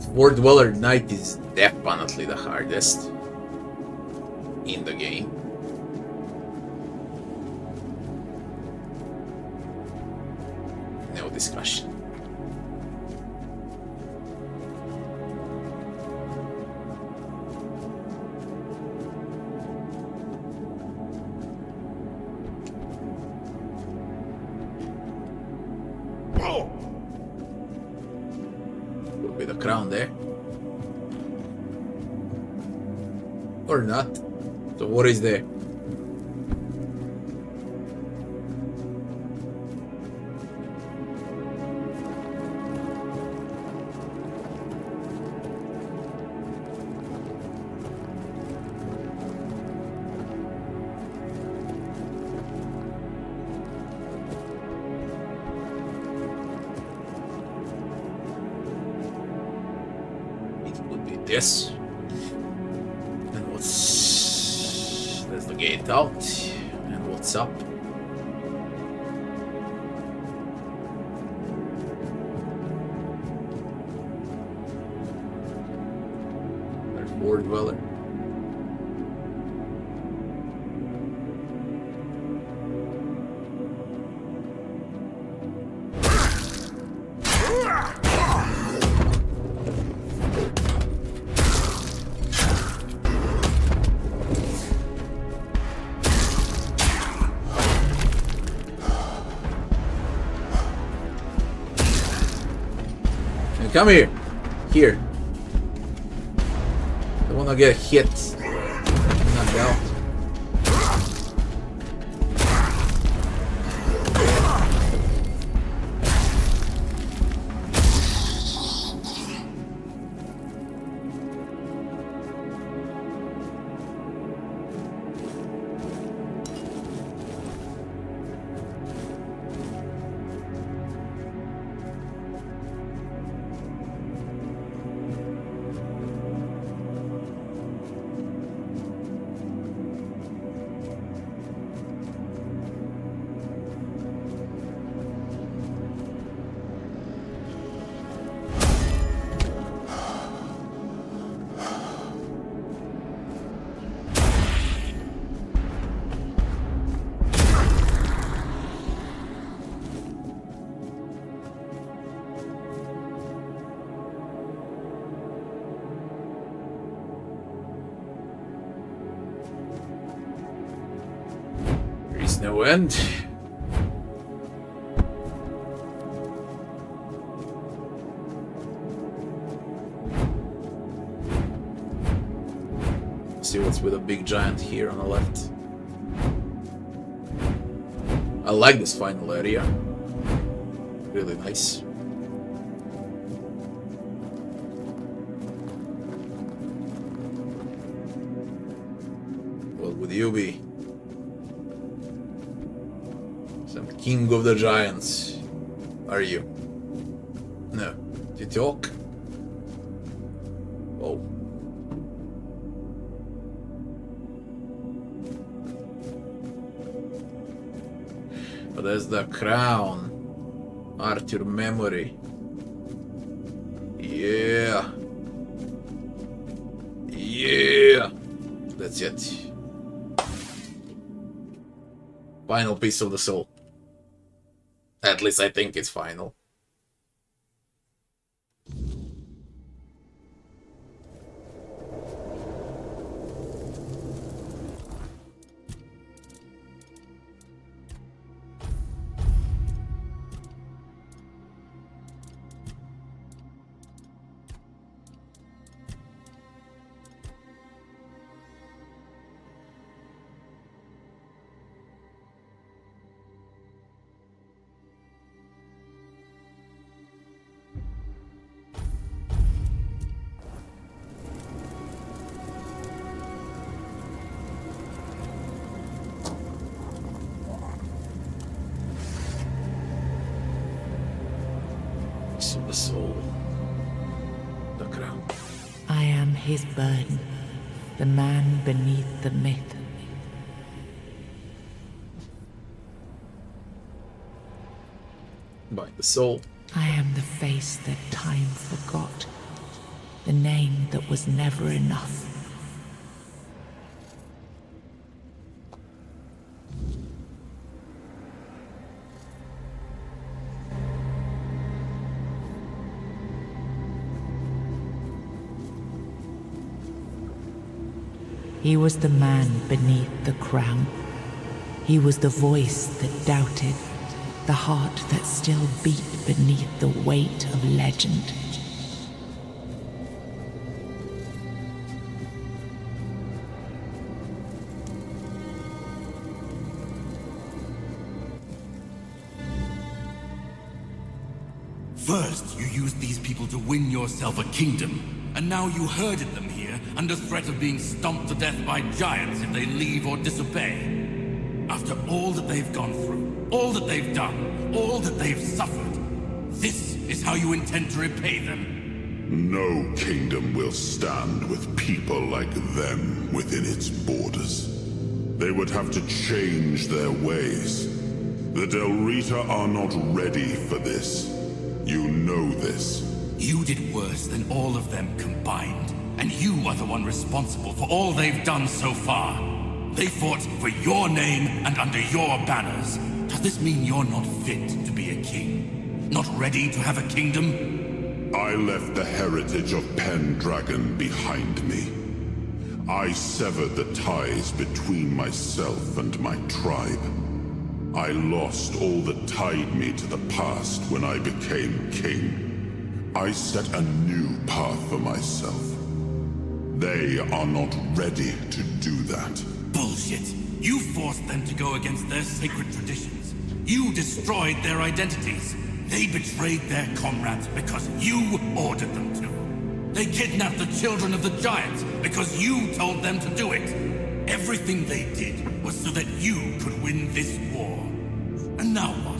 War Dweller Knight is definitely the hardest in the game. No discussion. With a crown there. Or not. So what is there? This. And what's... There's the gate out. And what's up? There's more dweller. Come here. Here. I wanna get hit. Knocked out. No end. See what's with a big giant here on the left. I like this final area. Really nice. What would you be? Some king of the giants. Are you? No. Do you talk? Oh. But there's the crown. Arthur memory. Yeah. Yeah. That's it. Final piece of the soul. At least I think it's final. Of the soul. The crown. I am his burden, the man beneath the myth. By the soul. I am the face that time forgot, the name that was never enough. He was the man beneath the crown. He was the voice that doubted, the heart that still beat beneath the weight of legend. First, you used these people to win yourself a kingdom, and now you herded them here under threat of being stomped to death by giants if they leave or disobey. After all that they've gone through, all that they've done, all that they've suffered, this is how you intend to repay them. No kingdom will stand with people like them within its borders. They would have to change their ways. The Dál Riata are not ready for this. You know this. You did worse than all of them combined, and you are the one responsible for all they've done so far. They fought for your name and under your banners. Does this mean you're not fit to be a king? Not ready to have a kingdom? I left the heritage of Pendragon behind me. I severed the ties between myself and my tribe. I lost all that tied me to the past when I became king. I set a new path for myself. They are not ready to do that. Bullshit! You forced them to go against their sacred traditions. You destroyed their identities. They betrayed their comrades because you ordered them to. They kidnapped the children of the giants because you told them to do it. Everything they did was so that you could win this war. And now what?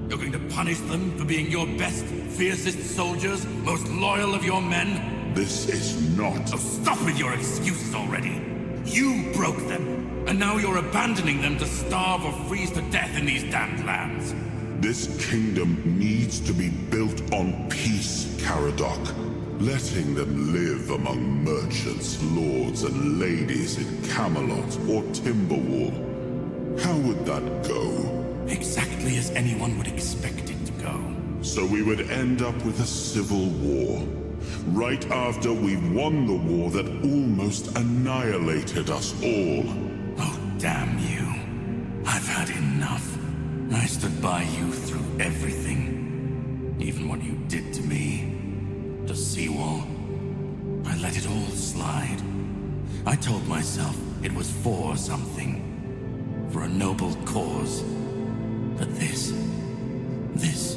You're going to punish them for being your best, fiercest soldiers, most loyal of your men? This is not... Oh, stop with your excuses already. You broke them, and now you're abandoning them to starve or freeze to death in these damned lands. This kingdom needs to be built on peace, Caradoc. Letting them live among merchants, lords, and ladies in Camelot or Timberwall. How would that go? Exactly as anyone would expect it to go. So we would end up with a civil war. Right after we won the war that almost annihilated us all. Oh, damn you. I've had enough. I stood by you through everything. Even what you did to me. The seawall. I let it all slide. I told myself it was for something. For a noble cause. But this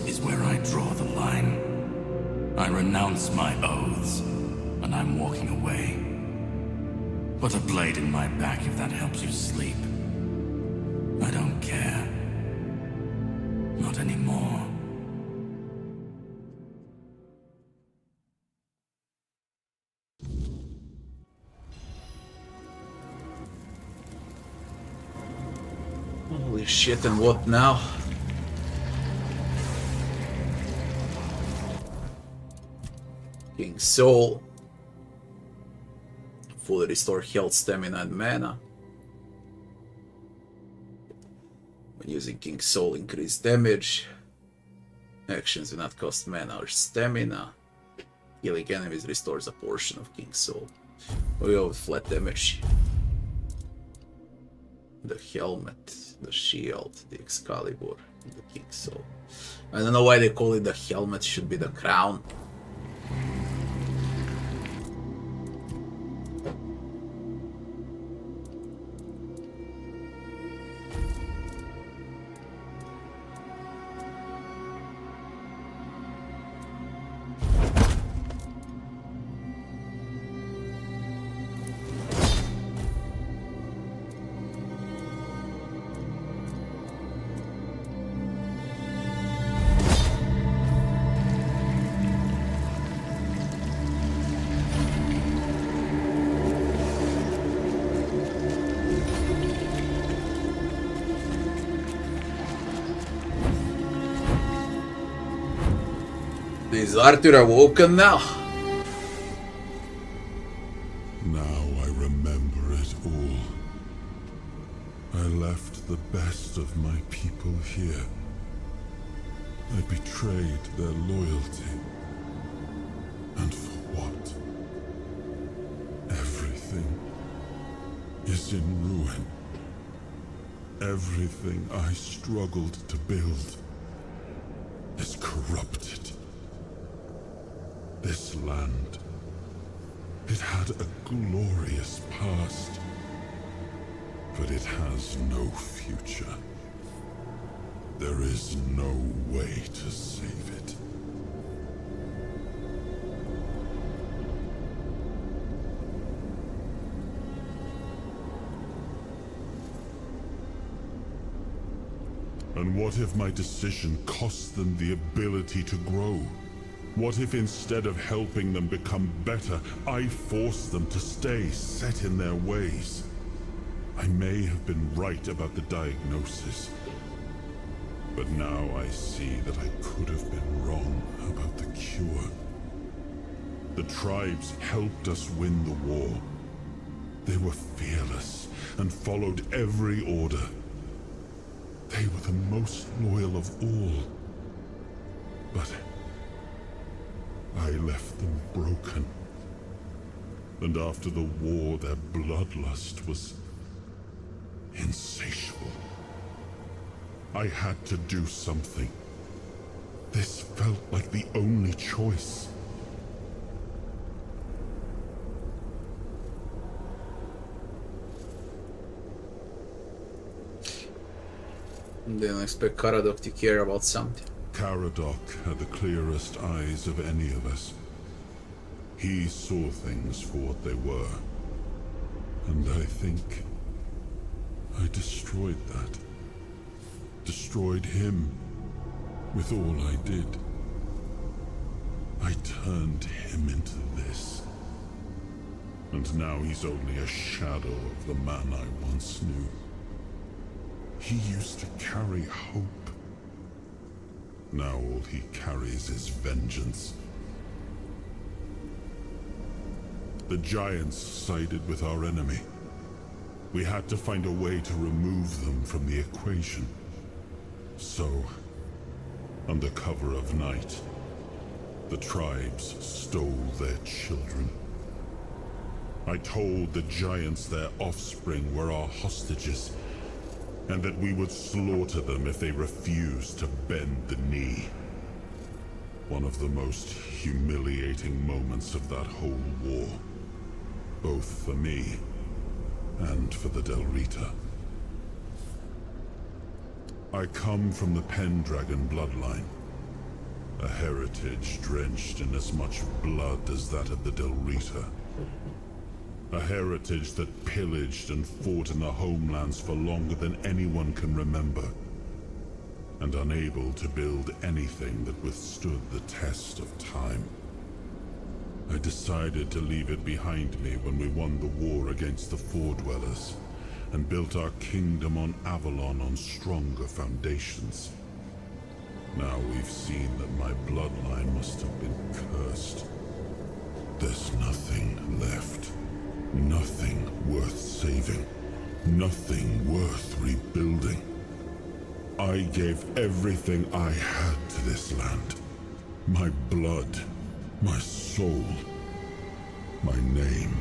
is where I draw the line. I renounce my oaths, and I'm walking away. Put a blade in my back if that helps you sleep. I don't care. Not anymore. Holy shit, and what now? King's Soul. Fully restore health, stamina, and mana. When using King's Soul, increase damage. Actions do not cost mana or stamina. Healing enemies restores a portion of King's Soul. We go with flat damage. The helmet, the shield, the Excalibur, the King's Soul. I don't know why they call it the helmet, should be the crown. Is Arthur awoken now? Now I remember it all. I left the best of my people here. I betrayed their loyalty. And for what? Everything is in ruin. Everything I struggled to build is corrupted. This land, it had a glorious past, but it has no future. There is no way to save it. And what if my decision cost them the ability to grow? What if instead of helping them become better, I forced them to stay set in their ways? I may have been right about the diagnosis, but now I see that I could have been wrong about the cure. The tribes helped us win the war. They were fearless and followed every order. They were the most loyal of all. But I left them broken. And after the war, their bloodlust was insatiable. I had to do something. This felt like the only choice. Didn't expect Caradoc to care about something. Caradoc had the clearest eyes of any of us. He saw things for what they were. And I think I destroyed that. Destroyed him with all I did. I turned him into this. And now he's only a shadow of the man I once knew. He used to carry hope. Now all he carries is vengeance. The giants sided with our enemy. We had to find a way to remove them from the equation. So, under cover of night, the tribes stole their children. I told the giants their offspring were our hostages, and that we would slaughter them if they refused to bend the knee. One of the most humiliating moments of that whole war, both for me and for the Dál Riata. I come from the Pendragon bloodline, a heritage drenched in as much blood as that of the Dál Riata. A heritage that pillaged and fought in the homelands for longer than anyone can remember, and unable to build anything that withstood the test of time. I decided to leave it behind me when we won the war against the Foredwellers, and built our kingdom on Avalon on stronger foundations. Now we've seen that my bloodline must have been cursed. There's nothing left. Nothing worth saving. Nothing worth rebuilding. I gave everything I had to this land. My blood, my soul, my name.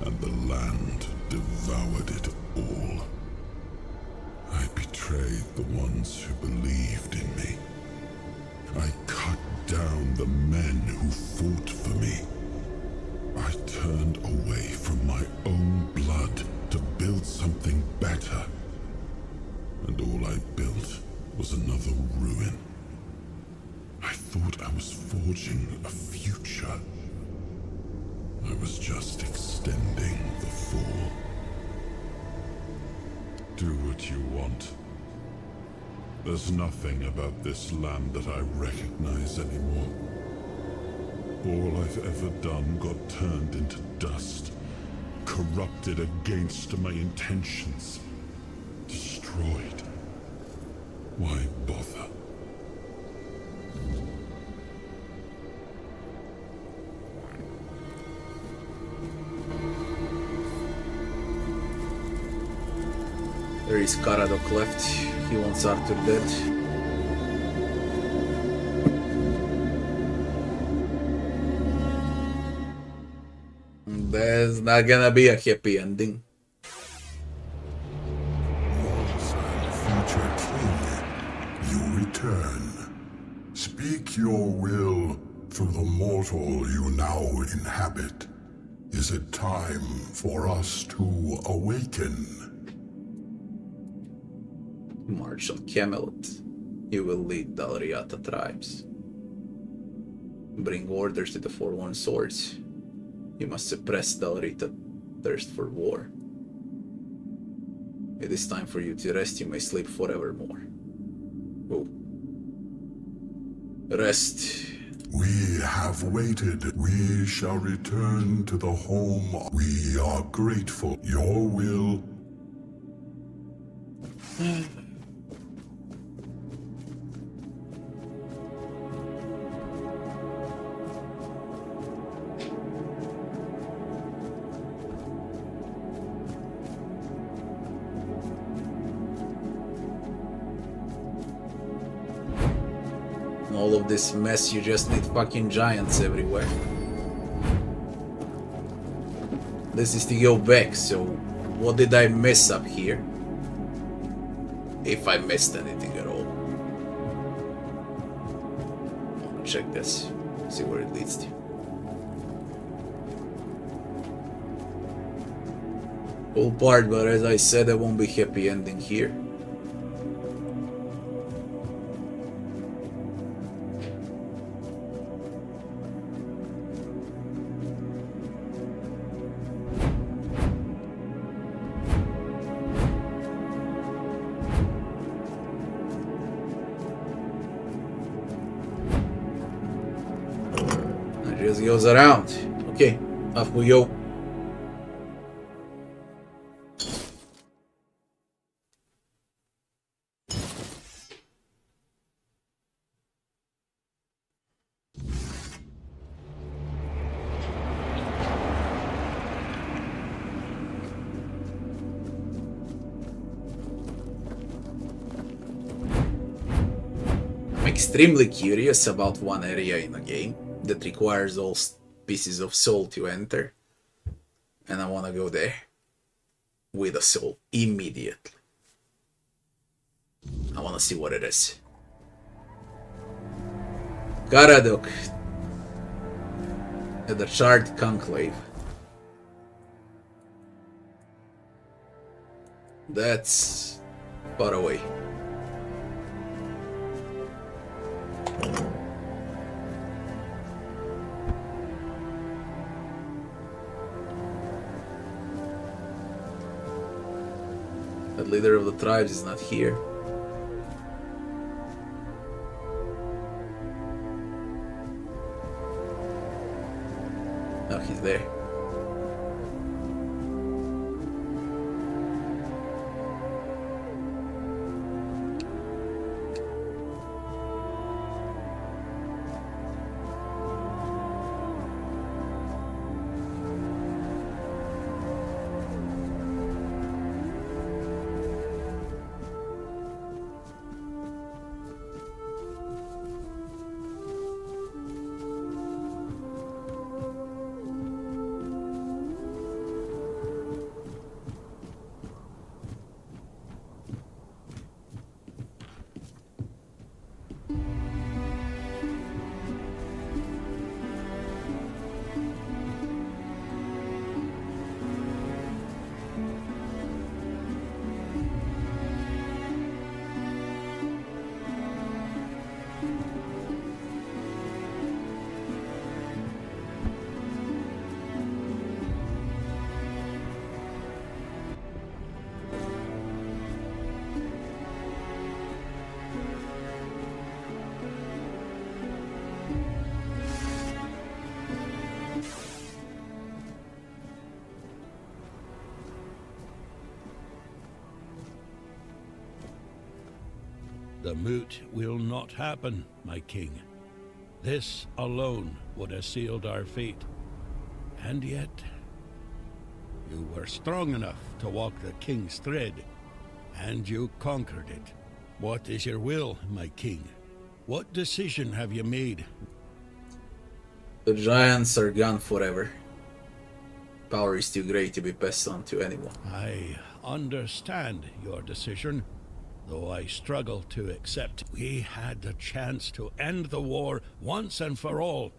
And the land devoured it all. I betrayed the ones who believed in me. I cut down the men who fought for me. I turned away from my own blood to build something better. And all I built was another ruin. I thought I was forging a future. I was just extending the fall. Do what you want. There's nothing about this land that I recognize anymore. All I've ever done got turned into dust, corrupted against my intentions, destroyed. Why bother? There is Caradoc left. He wants Arthur dead. There's not gonna be a happy ending. Future King, you return. Speak your will through the mortal you now inhabit. Is it time for us to awaken? Marshal Camelot, you will lead Dál Riata tribes. Bring orders to the Forlorn Swords. You must suppress Dál Riata's thirst for war. It is time for you to rest. You may sleep forevermore. Oh. Rest. We have waited. We shall return to the home. We are grateful. Your will. All of this mess, you just need fucking giants everywhere. This is to go back, so what did I mess up here? If I missed anything at all. Check this, see where it leads to. Cool part, but as I said, I won't be happy ending here. Just goes around. Okay, off we go. I'm extremely curious about one area in the game that requires all pieces of soul to enter, and I want to go there with a soul immediately. I want to see what it is. Karadok at the charred conclave. That's far away. The leader of the tribes is not here. No, he's there. The moot will not happen, my king. This alone would have sealed our fate. And yet, you were strong enough to walk the king's thread, and you conquered it. What is your will, my king? What decision have you made? The giants are gone forever. Power is too great to be passed on to anyone. I understand your decision, though I struggle to accept. We had the chance to end the war once and for all,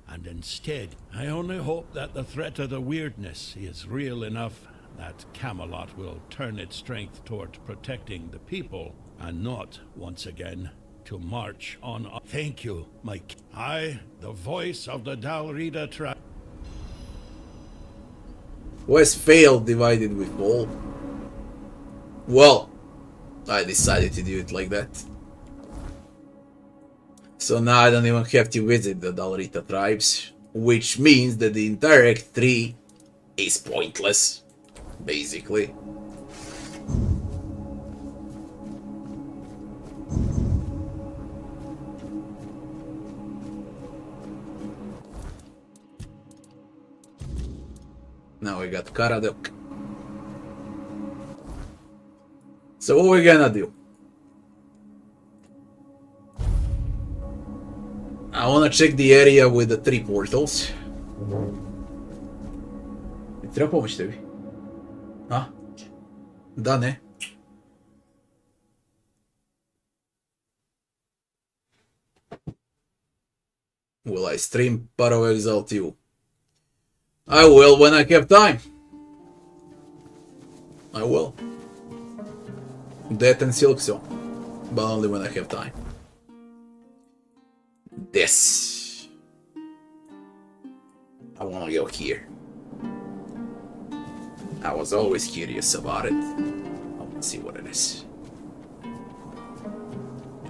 and instead, I only hope that the threat of the weirdness is real enough that Camelot will turn its strength toward protecting the people, and not, once again, to march on. Thank you, Mike. I, the voice of the Dál Riata tribe. Who has failed divided we fall? Well, I decided to do it like that. So now I don't even have to visit the Dál Riata tribes, which means that the entire Act 3 is pointless, basically. Now we got Karadok. So what we're gonna do? I wanna check the area with the 3 portals. Treba pomoć tebi? A? Da, ne? Will I stream Part of Exile 2? I will when I have time. I will. That and Silk Song. But only when I have time. This. I wanna go here. I was always curious about it. I want to see what it is.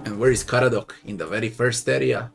And where is Karadok? In the very first area?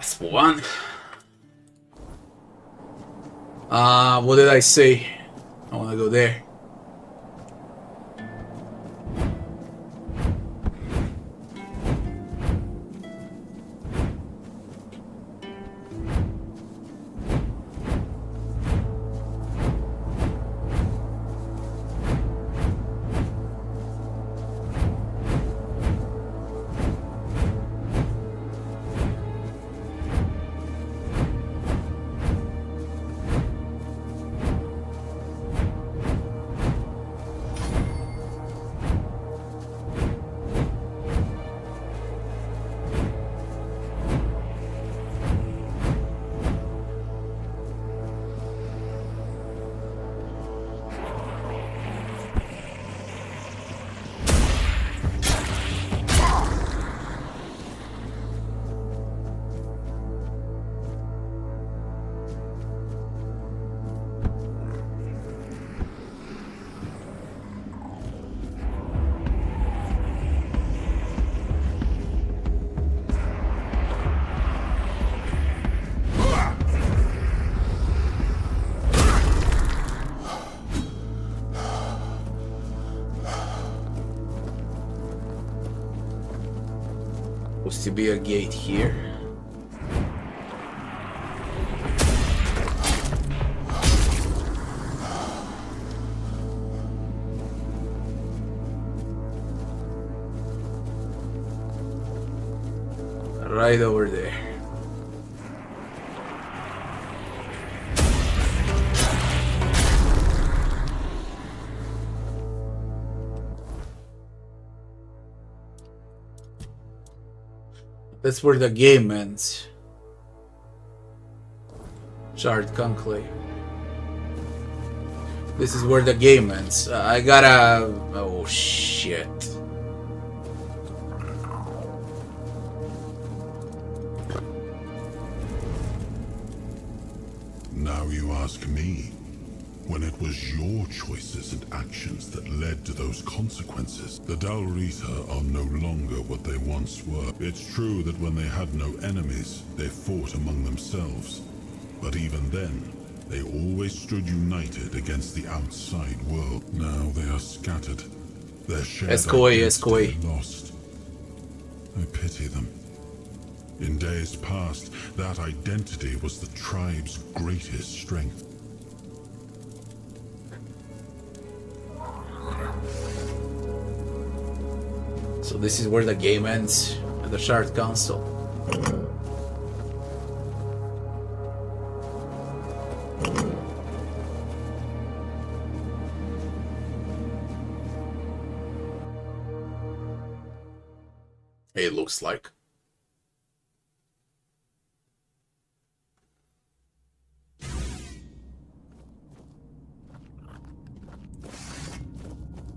Last one. What did I say? I wanna go there. Supposed to be a gate here. Right over there. That's where the game ends. Charred conclave. This is where the game ends. I gotta... Oh shit. Now you ask me, when it was your choices and actions that led to those consequences. The Dál Riata are no longer what they once were. It's true that when they had no enemies, they fought among themselves. But even then, they always stood united against the outside world. Now they are scattered. Their shared identity lost. I pity them. In days past, that identity was the tribe's greatest strength. So this is where the game ends, at the Shard Council. It looks like.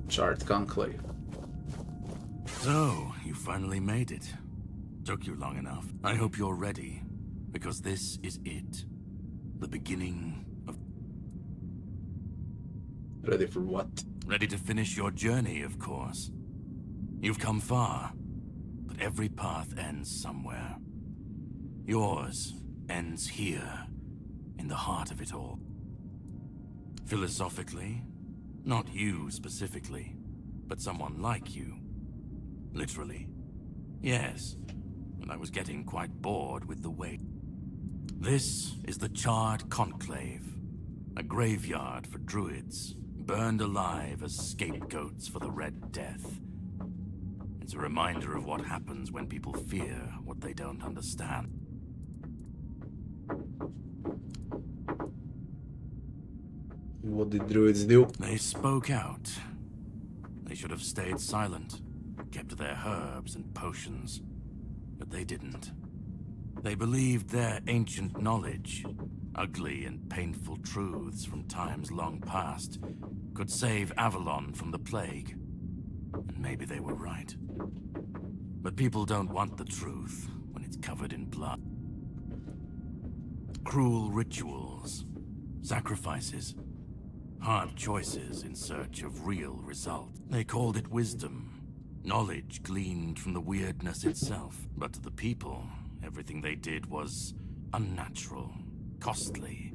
Charred conclave. So, you finally made it. Took you long enough. I hope you're ready, because this is it. The beginning of... Ready for what? Ready to finish your journey, of course. You've come far, but every path ends somewhere. Yours ends here, in the heart of it all. Philosophically, not you specifically, but someone like you. Literally. Yes, and I was getting quite bored with the wait. This is the Charred Conclave, a graveyard for druids, burned alive as scapegoats for the Red Death. It's a reminder of what happens when people fear what they don't understand. What did druids do? They spoke out. They should have stayed silent, kept to their herbs and potions, but they didn't. They believed their ancient knowledge, ugly and painful truths from times long past, could save Avalon from the plague. And maybe they were right. But people don't want the truth when it's covered in blood. Cruel rituals, sacrifices, hard choices in search of real results. They called it wisdom, knowledge gleaned from the weirdness itself. But to the people, everything they did was unnatural, costly,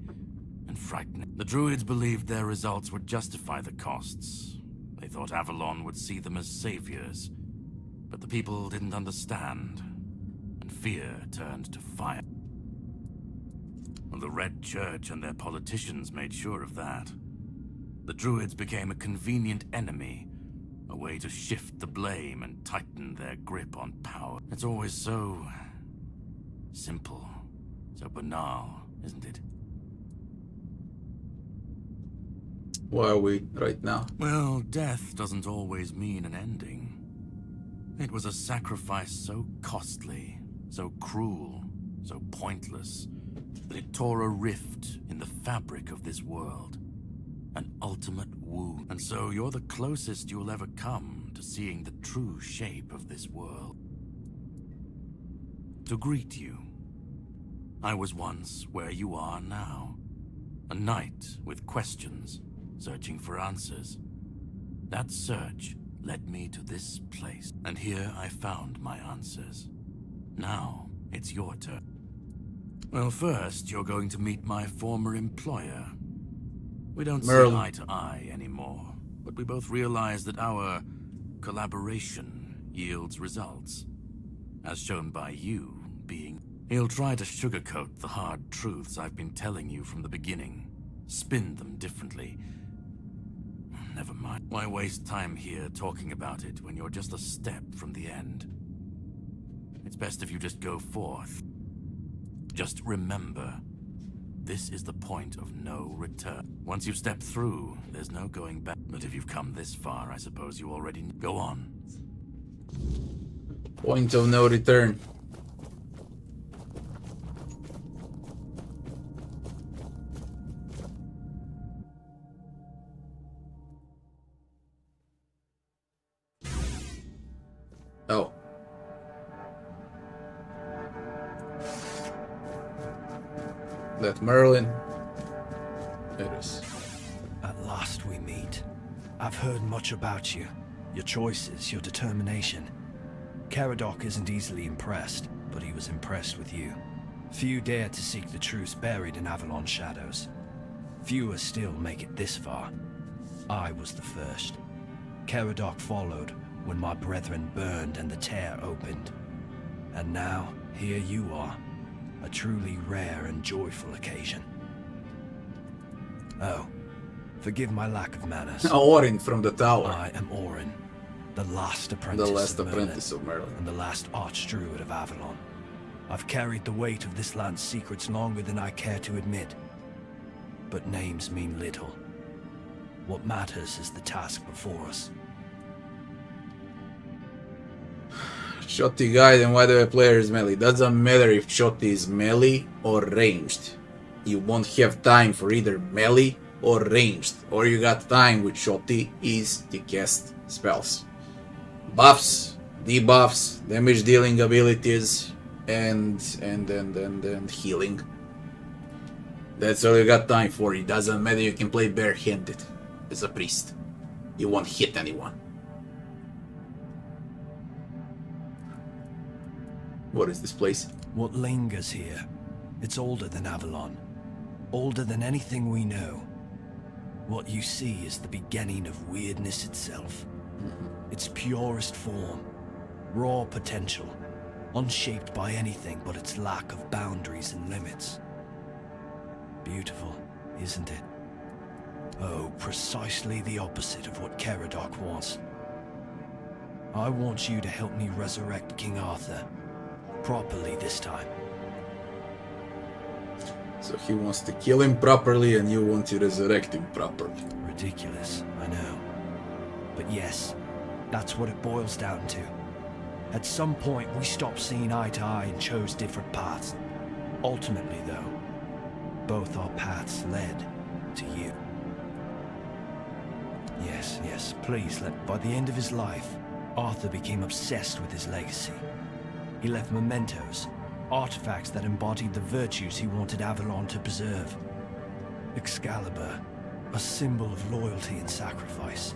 and frightening. The Druids believed their results would justify the costs. They thought Avalon would see them as saviors. But the people didn't understand, and fear turned to fire. The Red Church and their politicians made sure of that. The Druids became a convenient enemy, a way to shift the blame and tighten their grip on power. It's always so simple, so banal, isn't it? Where are we right now? Well, death doesn't always mean an ending. It was a sacrifice so costly, so cruel, so pointless, that it tore a rift in the fabric of this world. An ultimate wound. And so you're the closest you'll ever come to seeing the true shape of this world. To greet you, I was once where you are now. A knight with questions, searching for answers. That search led me to this place, and here I found my answers. Now, it's your turn. Well, first, you're going to meet my former employer. We don't see eye to eye anymore, but we both realize that our collaboration yields results, as shown by you being... He'll try to sugarcoat the hard truths I've been telling you from the beginning, spin them differently. Never mind. Why waste time here talking about it when you're just a step from the end? It's best if you just go forth. Just remember, this is the point of no return. Once you've stepped through, there's no going back. But if you've come this far, I suppose you already know. Go on. Point of no return. Oh. That Merlin. It is. At last we meet. I've heard much about you. Your choices, your determination. Caradoc isn't easily impressed, but he was impressed with you. Few dare to seek the truths buried in Avalon's shadows. Fewer still make it this far. I was the first. Caradoc followed when my brethren burned and the tear opened. And now, here you are. A truly rare and joyful occasion. Oh, forgive my lack of manners. Orin from the tower. I am Orin, the last apprentice of Merlin. And the last archdruid of Avalon. I've carried the weight of this land's secrets longer than I care to admit. But names mean little. What matters is the task before us. Shotty guide and why do I players melee? Doesn't matter if Shotty is melee or ranged. You won't have time for either melee or ranged. All you got time with Shotty is to cast spells. Buffs, debuffs, damage dealing abilities, and healing. That's all you got time for. It doesn't matter, you can play barehanded as a priest. You won't hit anyone. What is this place? What lingers here? It's older than Avalon. Older than anything we know. What you see is the beginning of weirdness itself. Its purest form. Raw potential. Unshaped by anything but its lack of boundaries and limits. Beautiful, isn't it? Oh, precisely the opposite of what Caradoc wants. I want you to help me resurrect King Arthur. Properly this time. So he wants to kill him properly and you want to resurrect him properly. Ridiculous, I know. But yes, that's what it boils down to. At some point we stopped seeing eye to eye and chose different paths. Ultimately though, both our paths led to you. Yes, please let... By the end of his life, Arthur became obsessed with his legacy. He left mementos, artifacts that embodied the virtues he wanted Avalon to preserve. Excalibur, a symbol of loyalty and sacrifice.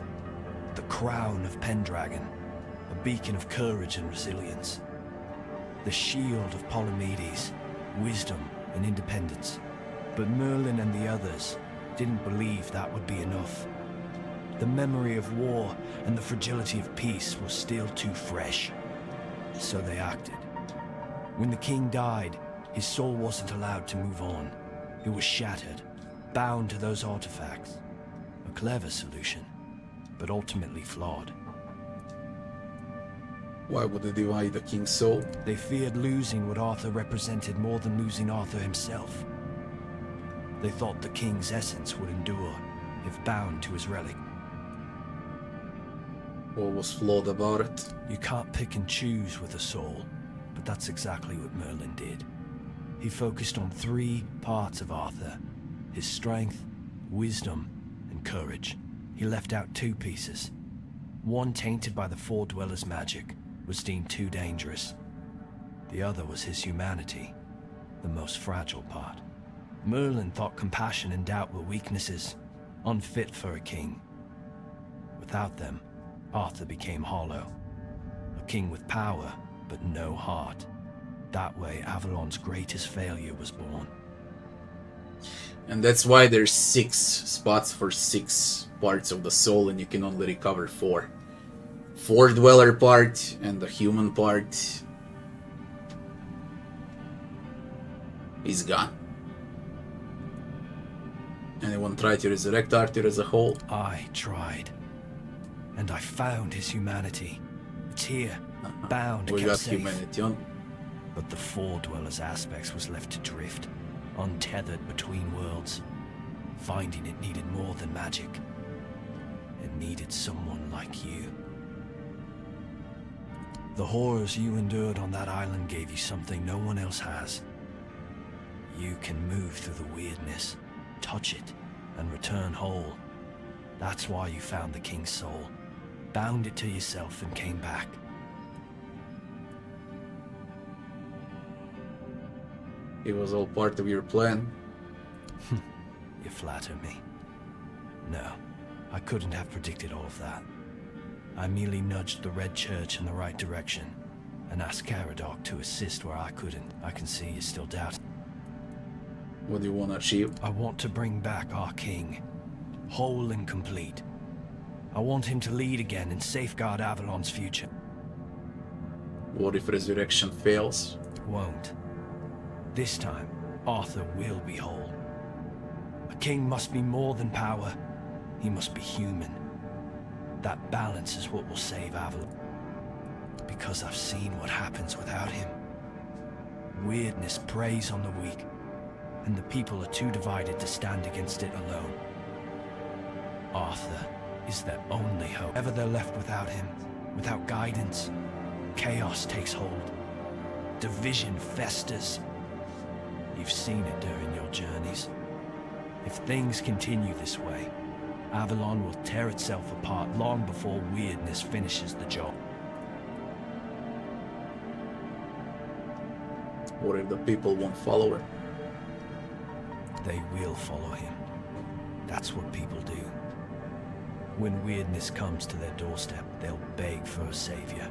The crown of Pendragon, a beacon of courage and resilience. the shield of Palamedes, wisdom and independence. But Merlin and the others didn't believe that would be enough. The memory of war and the fragility of peace was still too fresh. So they acted. When the king died, his soul wasn't allowed to move on. It was shattered, bound to those artifacts. A clever solution, but ultimately flawed. Why would they divide the king's soul? They feared losing what Arthur represented more than losing Arthur himself. They thought the king's essence would endure if bound to his relic. What was flawed about it? You can't pick and choose with a soul, but that's exactly what Merlin did. He focused on 3 parts of Arthur: his strength, wisdom, and courage. He left out 2 pieces. One, tainted by the Four Dwellers' magic, was deemed too dangerous. The other was his humanity, the most fragile part. Merlin thought compassion and doubt were weaknesses, unfit for a king. Without them, Arthur became hollow. A king with power, but no heart. That way, Avalon's greatest failure was born. And that's why there's 6 spots for 6 parts of the soul, and you can only recover 4. 4 dweller part and the human part is gone. Anyone try to resurrect Arthur as a whole? I tried. And I found his humanity. It's here, bound, We kept got safe. humanity on. But the Four Dwellers' aspects was left to drift, untethered between worlds. Finding it needed more than magic. It needed someone like you. The horrors you endured on that island gave you something no one else has. You can move through the weirdness, touch it, and return whole. That's why you found the king's soul, bound it to yourself, and came back. It was all part of your plan. You flatter me. No, I couldn't have predicted all of that. I merely nudged the Red Church in the right direction and asked Caradoc to assist where I couldn't. I can see you still doubt. What do you want to achieve? I want to bring back our king, whole and complete. I want him to lead again and safeguard Avalon's future. What if resurrection fails? Won't. This time, Arthur will be whole. A king must be more than power. He must be human. That balance is what will save Avalon. Because I've seen what happens without him. Weirdness preys on the weak, and the people are too divided to stand against it alone. Arthur is their only hope. Ever they're left without him, without guidance, chaos takes hold. Division festers. You've seen it during your journeys. If things continue this way, Avalon will tear itself apart long before weirdness finishes the job. What if the people won't follow it? They will follow him. That's what people do. When weirdness comes to their doorstep, they'll beg for a savior.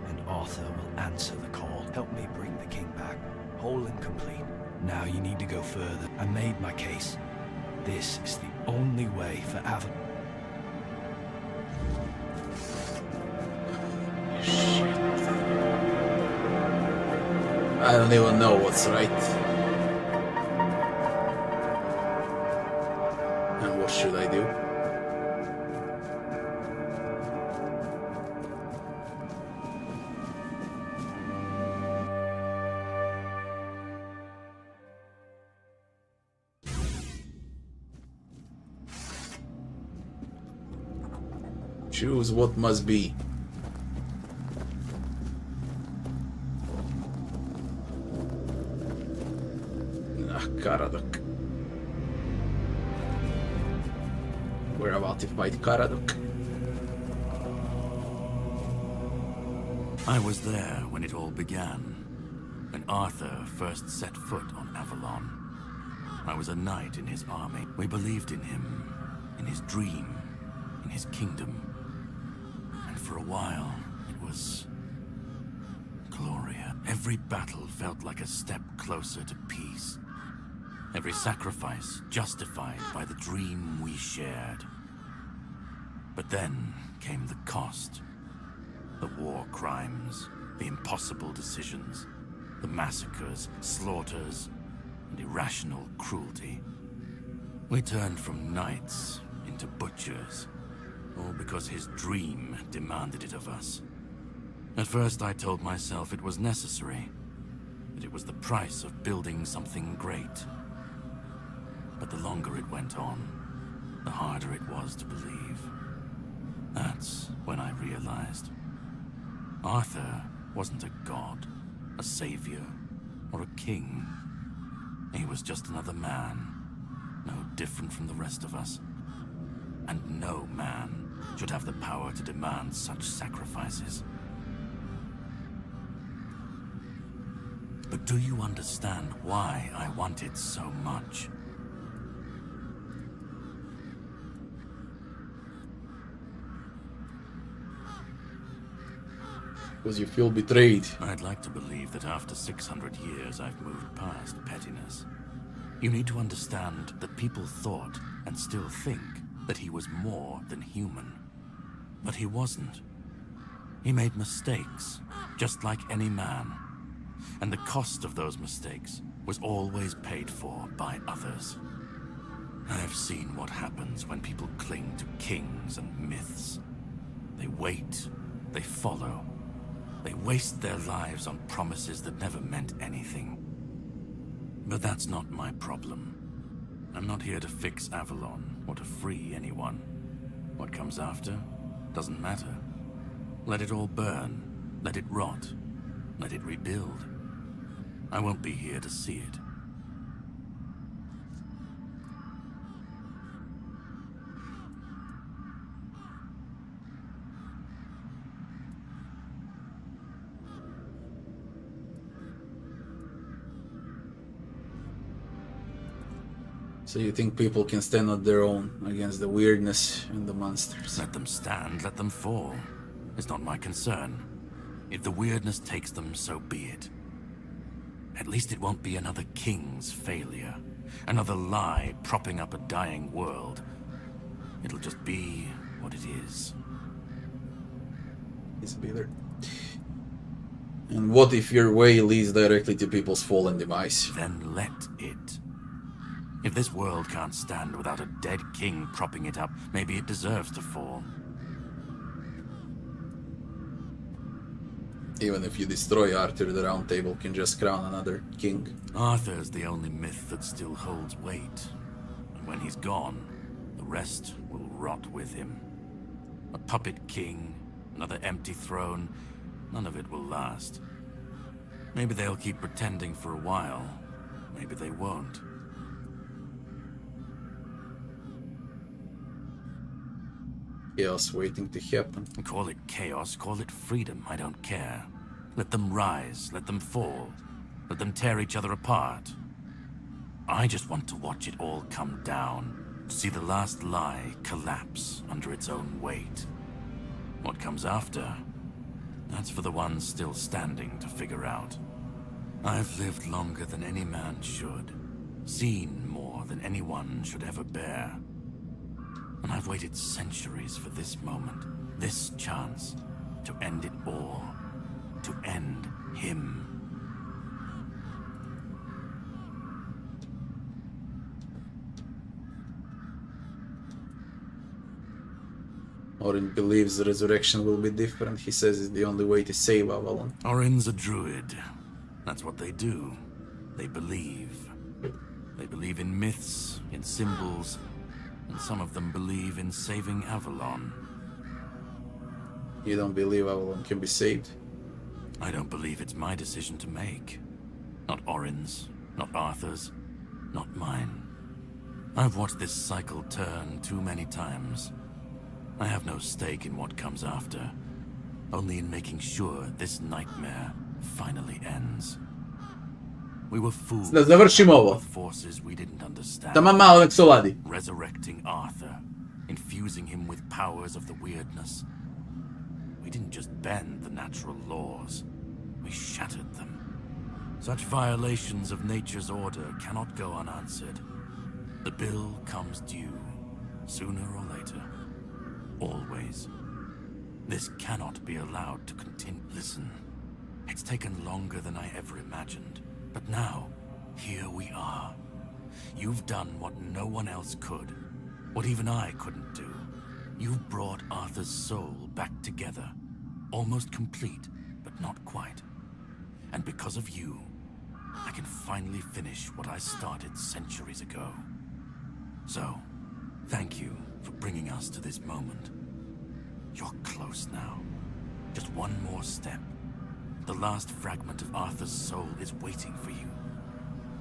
And Arthur will answer the call. Help me bring the king back, whole and complete. Now you need to go further. I made my case. This is the only way for Avalon. Shit. I don't even know what's right. And what should I do? Choose what must be. Caradoc. We're about to fight Caradoc. I was there when it all began, when Arthur first set foot on Avalon. I was a knight in his army. We believed in him, in his dream, in his kingdom. And for a while, it was glorious. Every battle felt like a step closer to peace. Every sacrifice justified by the dream we shared. But then came the cost. The war crimes, the impossible decisions, the massacres, slaughters, and irrational cruelty. We turned from knights into butchers, all because his dream demanded it of us. At first I told myself it was necessary, that it was the price of building something great. But the longer it went on, the harder it was to believe. That's when I realized Arthur wasn't a god, a savior, or a king. He was just another man, no different from the rest of us. And no man should have the power to demand such sacrifices. But do you understand why I wanted so much? Because you feel betrayed. I'd like to believe that after 600 years I've moved past pettiness. You need to understand that people thought, and still think, that he was more than human. But he wasn't. He made mistakes, just like any man. And the cost of those mistakes was always paid for by others. I've seen what happens when people cling to kings and myths. They wait, they follow. They waste their lives on promises that never meant anything. But that's not my problem. I'm not here to fix Avalon or to free anyone. What comes after doesn't matter. Let it all burn. Let it rot. Let it rebuild. I won't be here to see it. So you think people can stand on their own against the weirdness and the monsters? Let them stand, let them fall. It's not my concern. If the weirdness takes them, so be it. At least it won't be another king's failure. Another lie propping up a dying world. It'll just be what it is. It's bitter. And what if your way leads directly to people's fall and demise? Then let it. If this world can't stand without a dead king propping it up, maybe it deserves to fall. Even if you destroy Arthur, the Round Table can just crown another king. Arthur's the only myth that still holds weight. And when he's gone, the rest will rot with him. A puppet king, another empty throne, none of it will last. Maybe they'll keep pretending for a while. Maybe they won't. Chaos waiting to happen. Call it chaos, call it freedom, I don't care. Let them rise, let them fall. Let them tear each other apart. I just want to watch it all come down. To see the last lie collapse under its own weight. What comes after? That's for the ones still standing to figure out. I've lived longer than any man should. Seen more than anyone should ever bear. And I've waited centuries for this moment, this chance, to end it all, to end him. Orin believes the resurrection will be different. He says it's the only way to save Avalon. Orin's a druid. That's what they do. They believe. They believe in myths, in symbols, and some of them believe in saving Avalon. You don't believe Avalon can be saved? I don't believe it's my decision to make. Not Orin's, not Arthur's, not mine. I've watched this cycle turn too many times. I have no stake in what comes after, only in making sure this nightmare finally ends. We were fooled with forces we didn't understand. Resurrecting Arthur, infusing him with powers of the weirdness. We didn't just bend the natural laws, we shattered them. Such violations of nature's order cannot go unanswered. The bill comes due, sooner or later. Always. This cannot be allowed to continue. Listen, it's taken longer than I ever imagined, but now, here we are. You've done what no one else could, what even I couldn't do. You've brought Arthur's soul back together, almost complete, but not quite. And because of you, I can finally finish what I started centuries ago. So, thank you for bringing us to this moment. You're close now. Just one more step. The last fragment of Arthur's soul is waiting for you.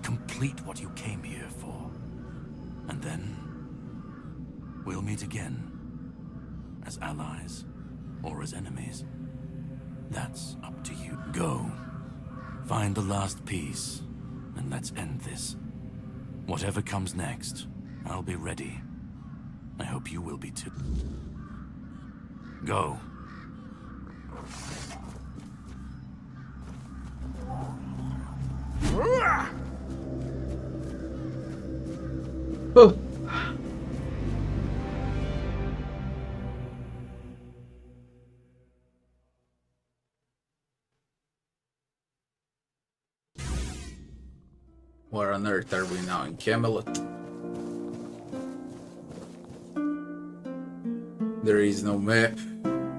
Complete what you came here for. And then, we'll meet again. As allies, or as enemies. That's up to you. Go. Find the last piece, and let's end this. Whatever comes next, I'll be ready. I hope you will be too. Go. Oh. Where on earth are we now? In Camelot? There is no map.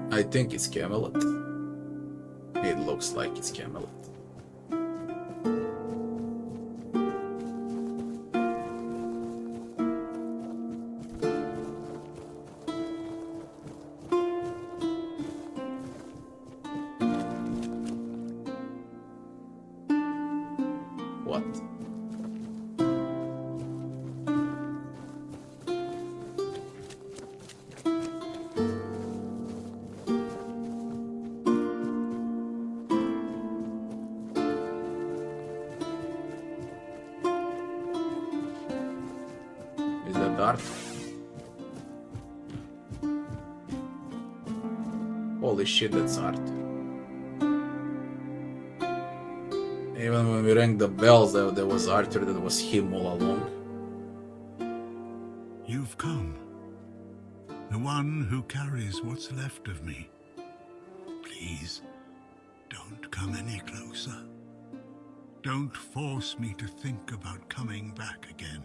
I think it's Camelot. It looks like it's Camelot. What? Is that art? Holy shit, that's art. Even when we rang the bells, there was Arthur, that was him all along. You've come. The one who carries what's left of me. Please, don't come any closer. Don't force me to think about coming back again.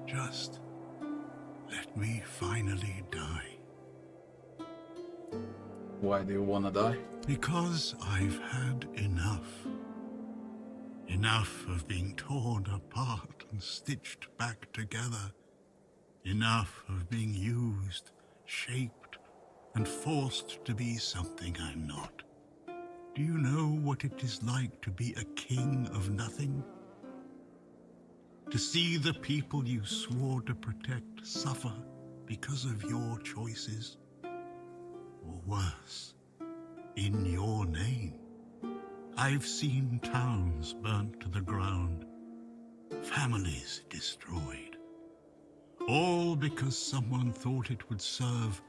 Just let me finally die. Why do you wanna die? Because I've had enough. Enough of being torn apart and stitched back together. Enough of being used, shaped, and forced to be something I'm not. Do you know what it is like to be a king of nothing? To see the people you swore to protect suffer because of your choices? Or worse, in your name. I've seen towns burnt to the ground, families destroyed, all because someone thought it would serve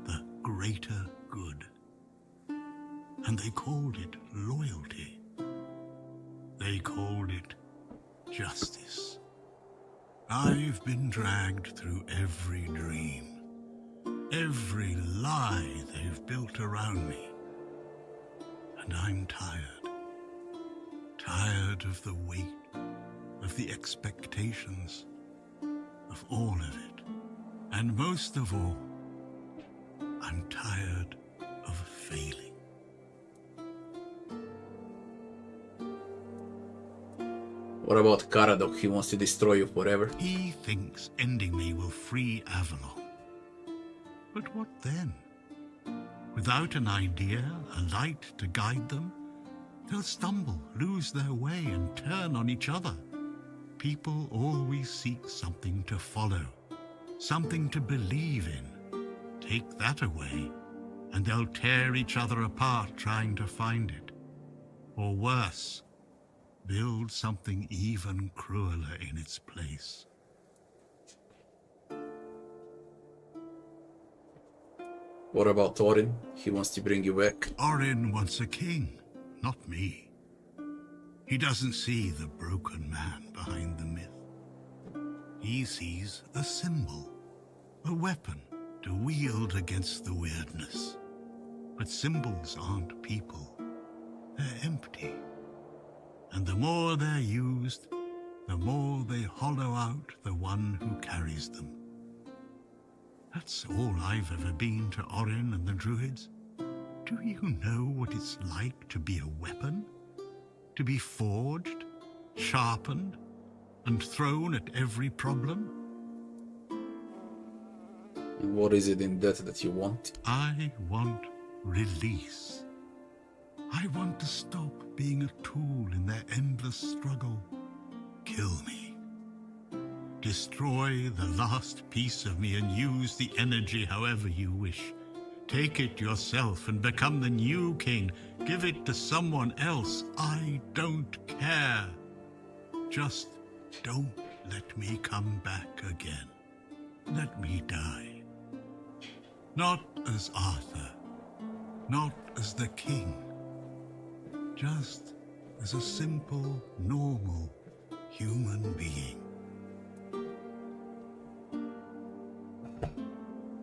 the greater good. And they called it loyalty. They called it justice. I've been dragged through every dream, every lie they've built around me. And I'm tired. Tired of the weight, of the expectations, of all of it. And most of all, I'm tired of failing. What about Caradoc? He wants to destroy you forever. He thinks ending me will free Avalon. But what then? Without an idea, a light to guide them, they'll stumble, lose their way, and turn on each other. People always seek something to follow, something to believe in. Take that away, and they'll tear each other apart trying to find it. Or worse, build something even crueler in its place. What about Orin? He wants to bring you back. Orin wants a king, not me. He doesn't see the broken man behind the myth. He sees a symbol, a weapon to wield against the weirdness. But symbols aren't people. They're empty. And the more they're used, the more they hollow out the one who carries them. That's all I've ever been to Orin and the Druids. Do you know what it's like to be a weapon? To be forged, sharpened, and thrown at every problem? What is it in that you want? I want release. I want to stop being a tool in their endless struggle. Kill me. Destroy the last piece of me and use the energy however you wish. Take it yourself and become the new king. Give it to someone else. I don't care. Just don't let me come back again. Let me die. Not as Arthur. Not as the king. Just as a simple, normal human being.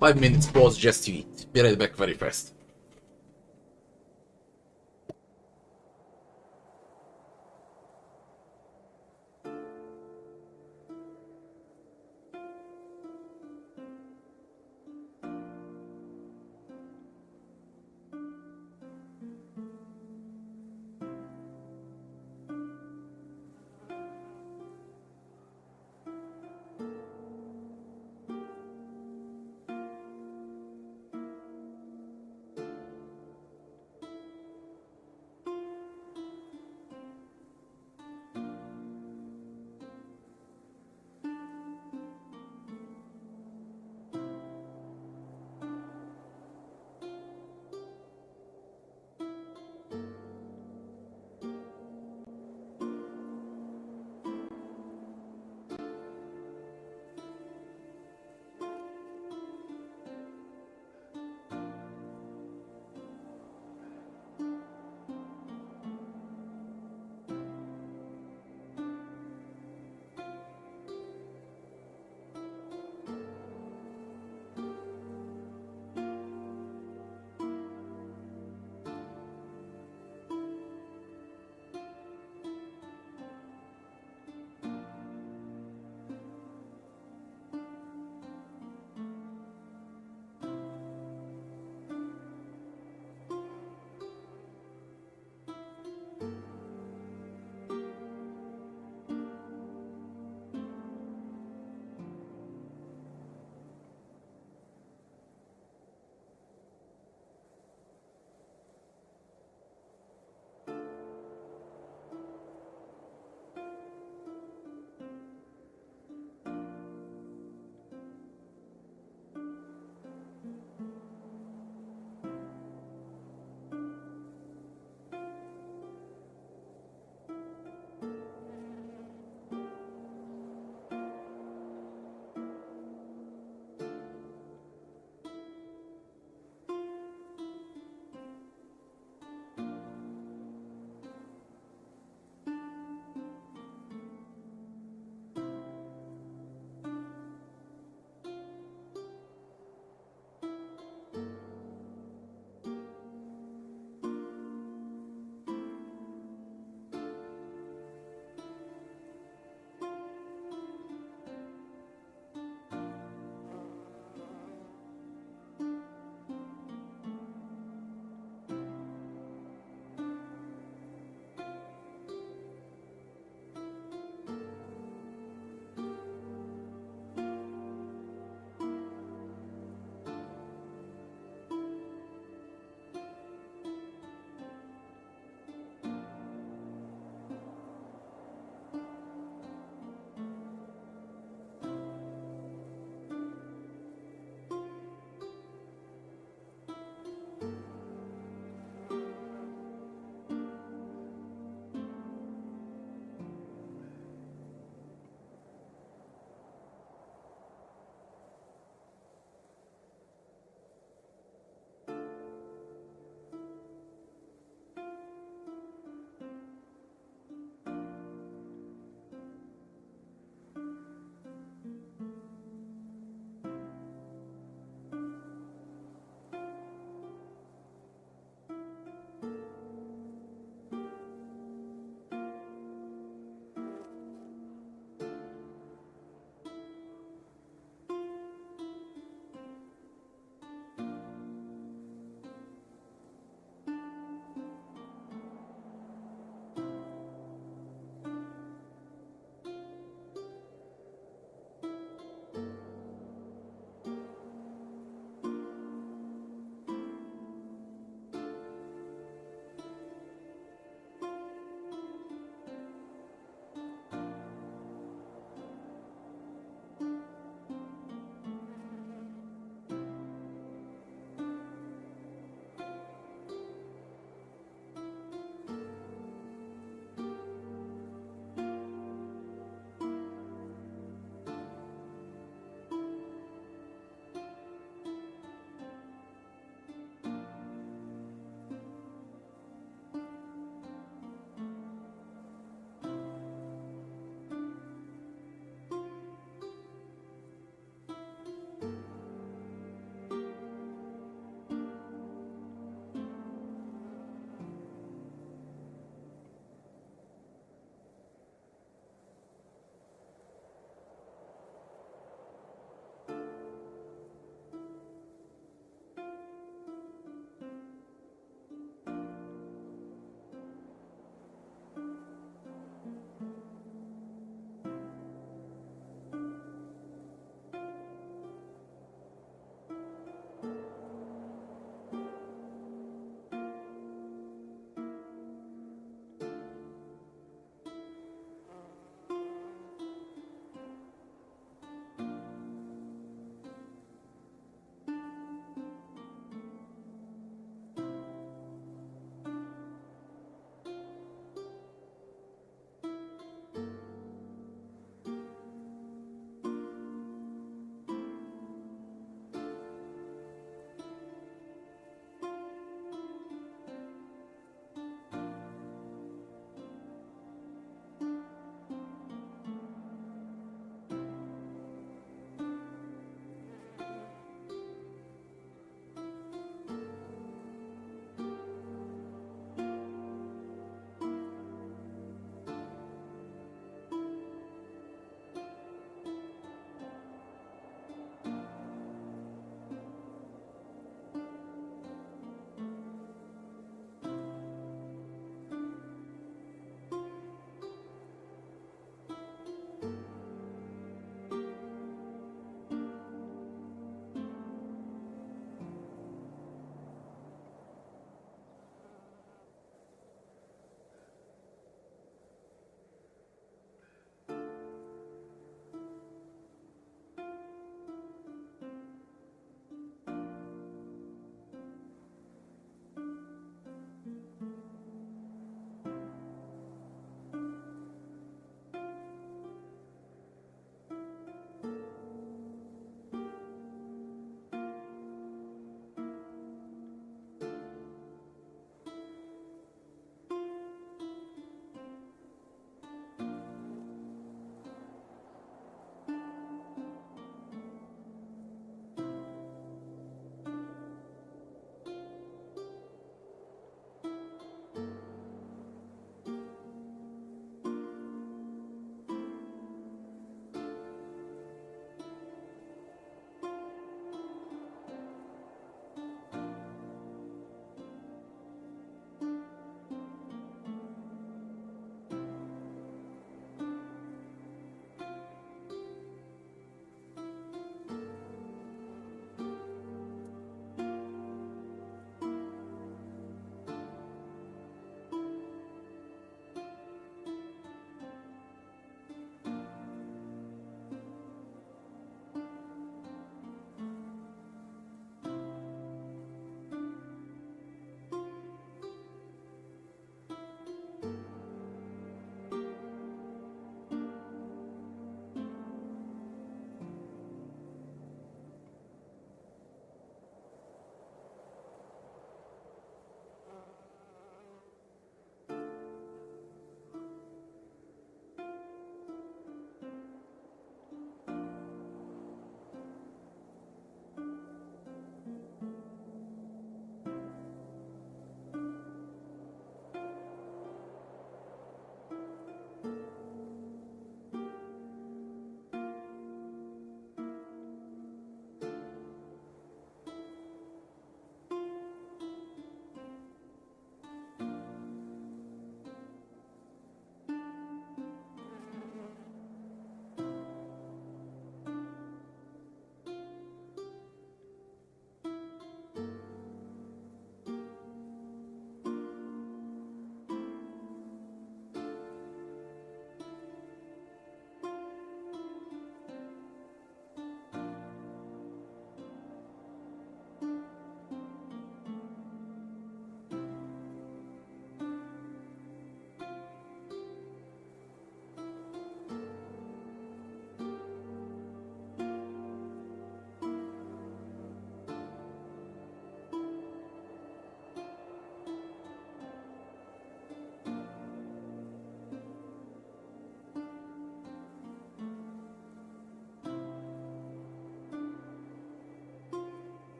5 minutes pause just to eat. Be right back very fast.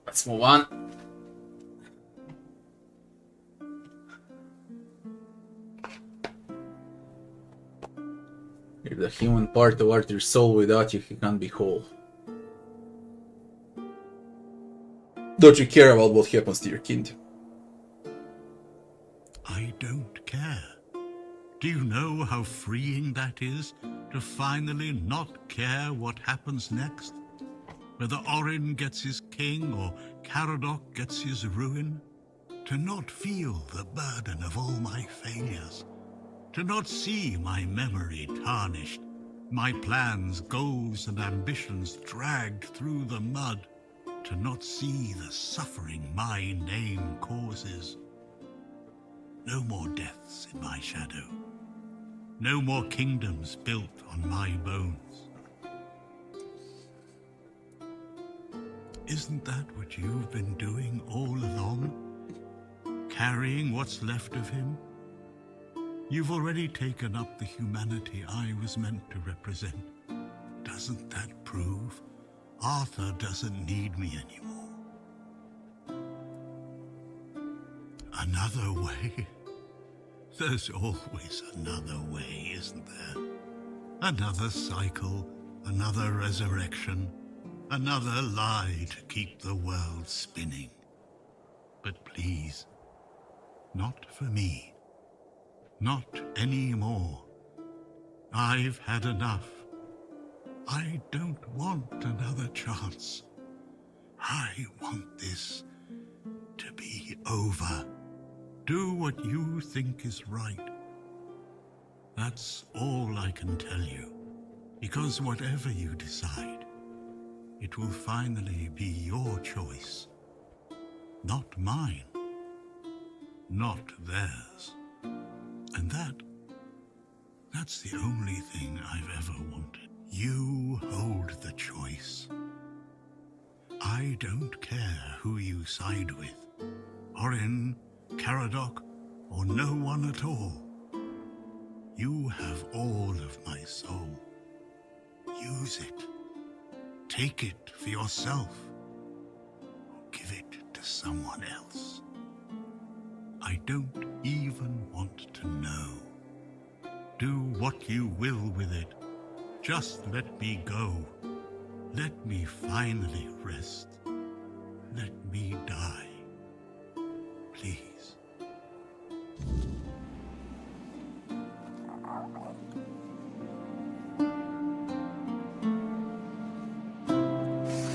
Let's move on. You're the human part of Arthur's soul. Without you, he can't be whole. Don't you care about what happens to your kingdom? I don't care. Do you know how freeing that is? To finally not care what happens next? Whether Orin gets his king or Caradoc gets his ruin? To not feel the burden of all my failures? To not see my memory tarnished, my plans, goals, and ambitions dragged through the mud? To not see the suffering my name causes? No more deaths in my shadow. No more kingdoms built on my bones. Isn't that what you've been doing all along? Carrying what's left of him? You've already taken up the humanity I was meant to represent. Doesn't that prove Arthur doesn't need me anymore? Another way? There's always another way, isn't there? Another cycle, another resurrection, another lie to keep the world spinning. But please, not for me. Not anymore. I've had enough. I don't want another chance. I want this to be over. Do what you think is right. That's all I can tell you. Because whatever you decide, it will finally be your choice. Not mine. Not theirs. And that's the only thing I've ever wanted. You hold the choice. I don't care who you side with. Orin, Caradoc, or no one at all. You have all of my soul. Use it. Take it for yourself. Or give it to someone else. I don't even want to know. Do what you will with it. Just let me go. Let me finally rest. Let me die. Please.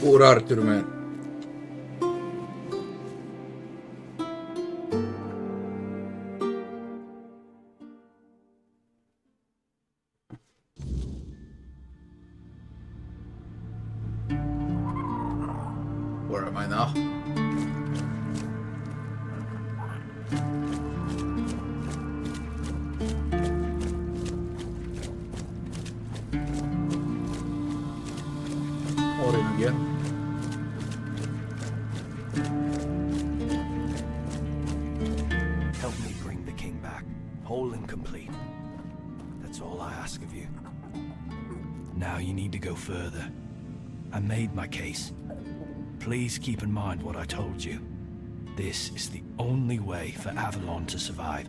Poor Arthur, man. Where am I now? Orin again. Help me bring the king back, whole and complete. That's all I ask of you. Now you need to go further. I made my case. Please keep in mind what I told you. This is the only way for Avalon to survive.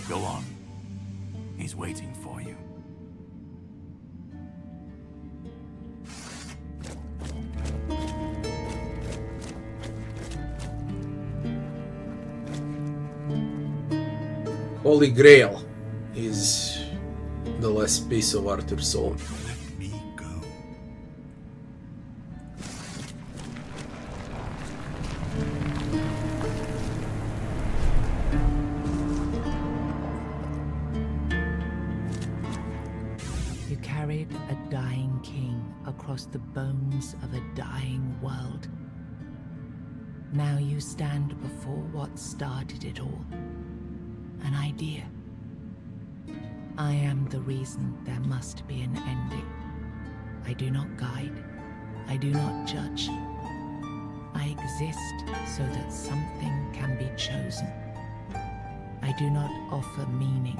Go on. He's waiting for you. Holy Grail is the last piece of Arthur's soul. Let me go. You carried a dying king across the bones of a dying world. Now you stand before what started it all. An idea. I am the reason there must be an ending. I do not guide. I do not judge. I exist so that something can be chosen. I do not offer meaning.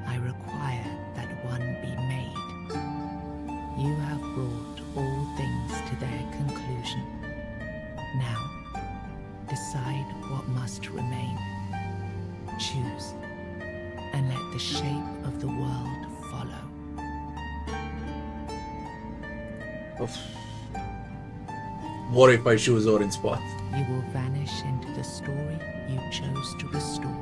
I require that one be made. You have brought all things to their conclusion. Now, decide what must remain. Choose, and let the shape of the world follow. Oof. What if I choose Orin's path? You will vanish into the story you chose to restore.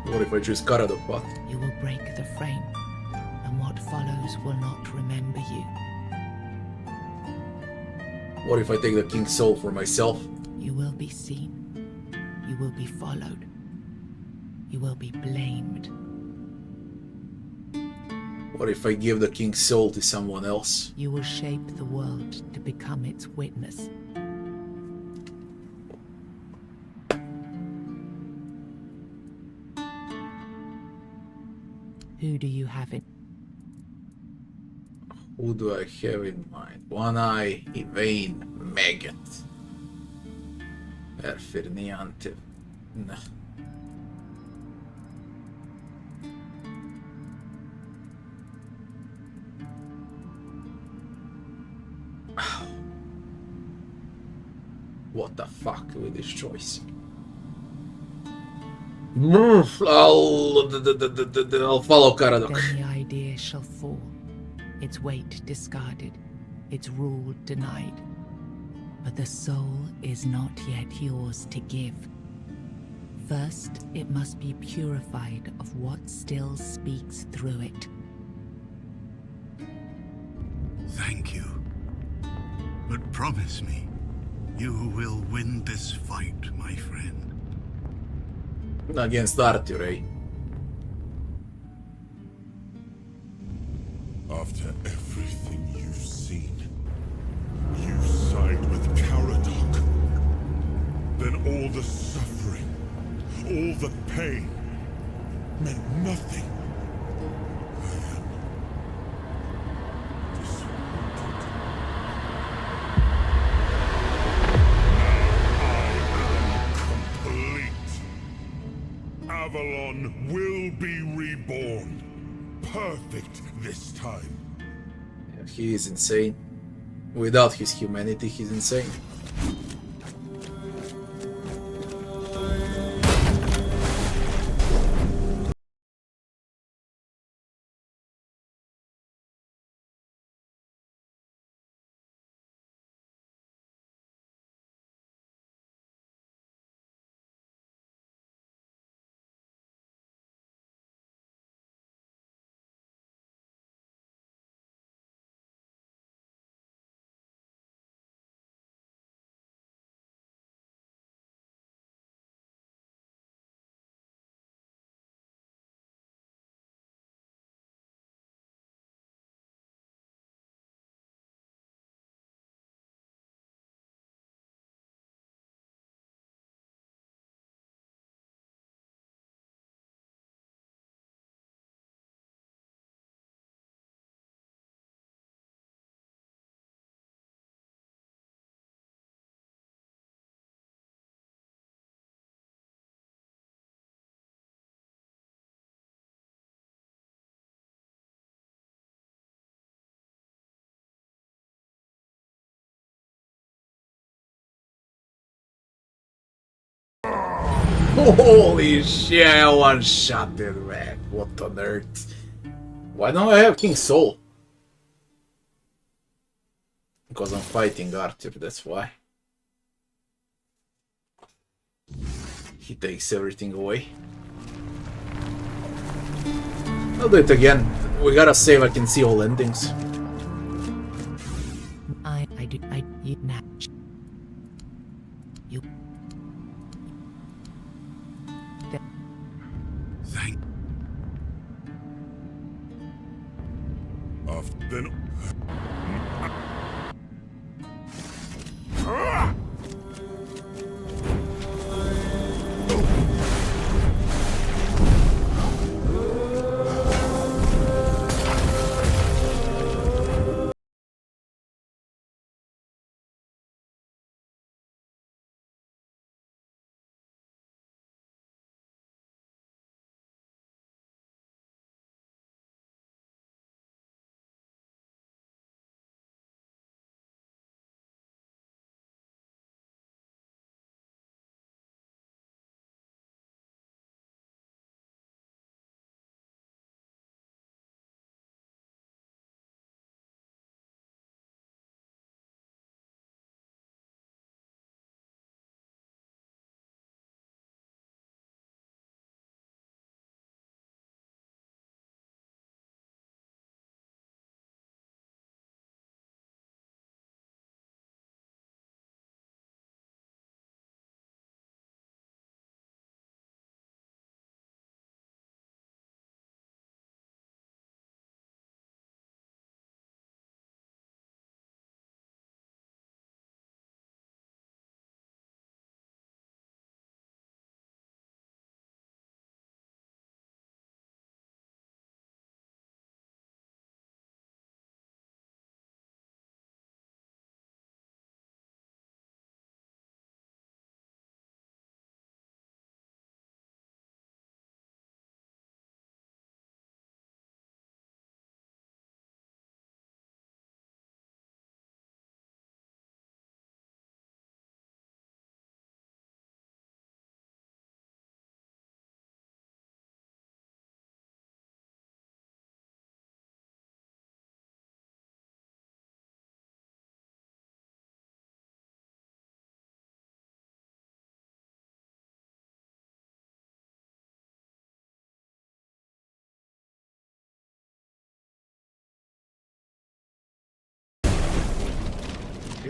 What if I choose Karadok path? You will break the frame, and what follows will not remember you. What if I take the King's soul for myself? You will be seen. You will be followed. You will be blamed. What if I give the King's soul to someone else? You will shape the world to become its witness. Who do you have in? Who do I have in mind? One-Eye, Yvain, Maggot. Perfirniante. Nah. What the fuck with this choice? I'll follow Karadok. Then the idea shall fall, its weight discarded, its rule denied. But the soul is not yet yours to give. First, it must be purified of what still speaks through it. Thank you. But promise me, you will win this fight, my friend. Against Arthur, eh? After everything you've seen, you side with Caradog. Then all the suffering, all the pain, meant nothing. I am disappointed. Avalon will be reborn. Perfect this time. Yeah, he is insane. Without his humanity, he's insane. Holy shit, I one-shot it, man. What on earth? Why don't I have King's Soul? Because I'm fighting Arthur, that's why. He takes everything away. I'll do it again. We gotta save, I can see all endings. You match. You. Thank. Then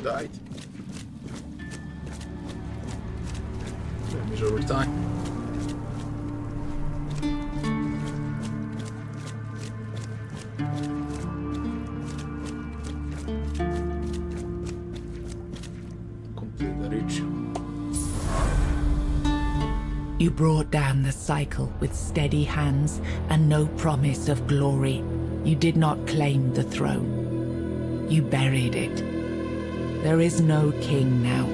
died. Damage over time. Complete the ritual. You brought down the cycle with steady hands and no promise of glory. You did not claim the throne. You buried it. There is no king now.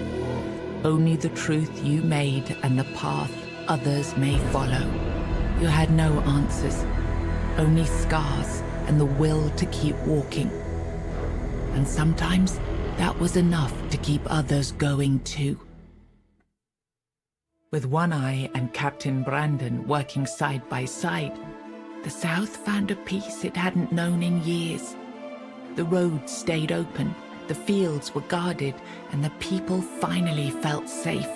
Only the truth you made and the path others may follow. You had no answers, only scars and the will to keep walking. And sometimes that was enough to keep others going too. With One Eye and Captain Brandon working side by side, the South found a peace it hadn't known in years. The roads stayed open, the fields were guarded, and the people finally felt safe.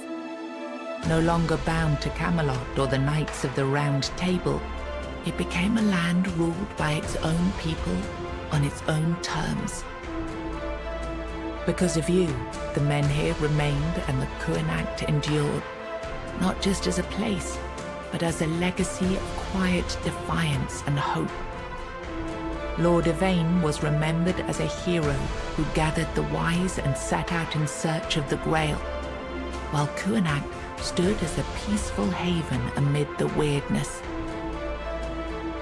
No longer bound to Camelot or the Knights of the Round Table, it became a land ruled by its own people on its own terms. Because of you, the men here remained and the Kuanact endured. Not just as a place, but as a legacy of quiet defiance and hope. Lord Yvain was remembered as a hero who gathered the wise and set out in search of the Grail, while Kuanact stood as a peaceful haven amid the weirdness.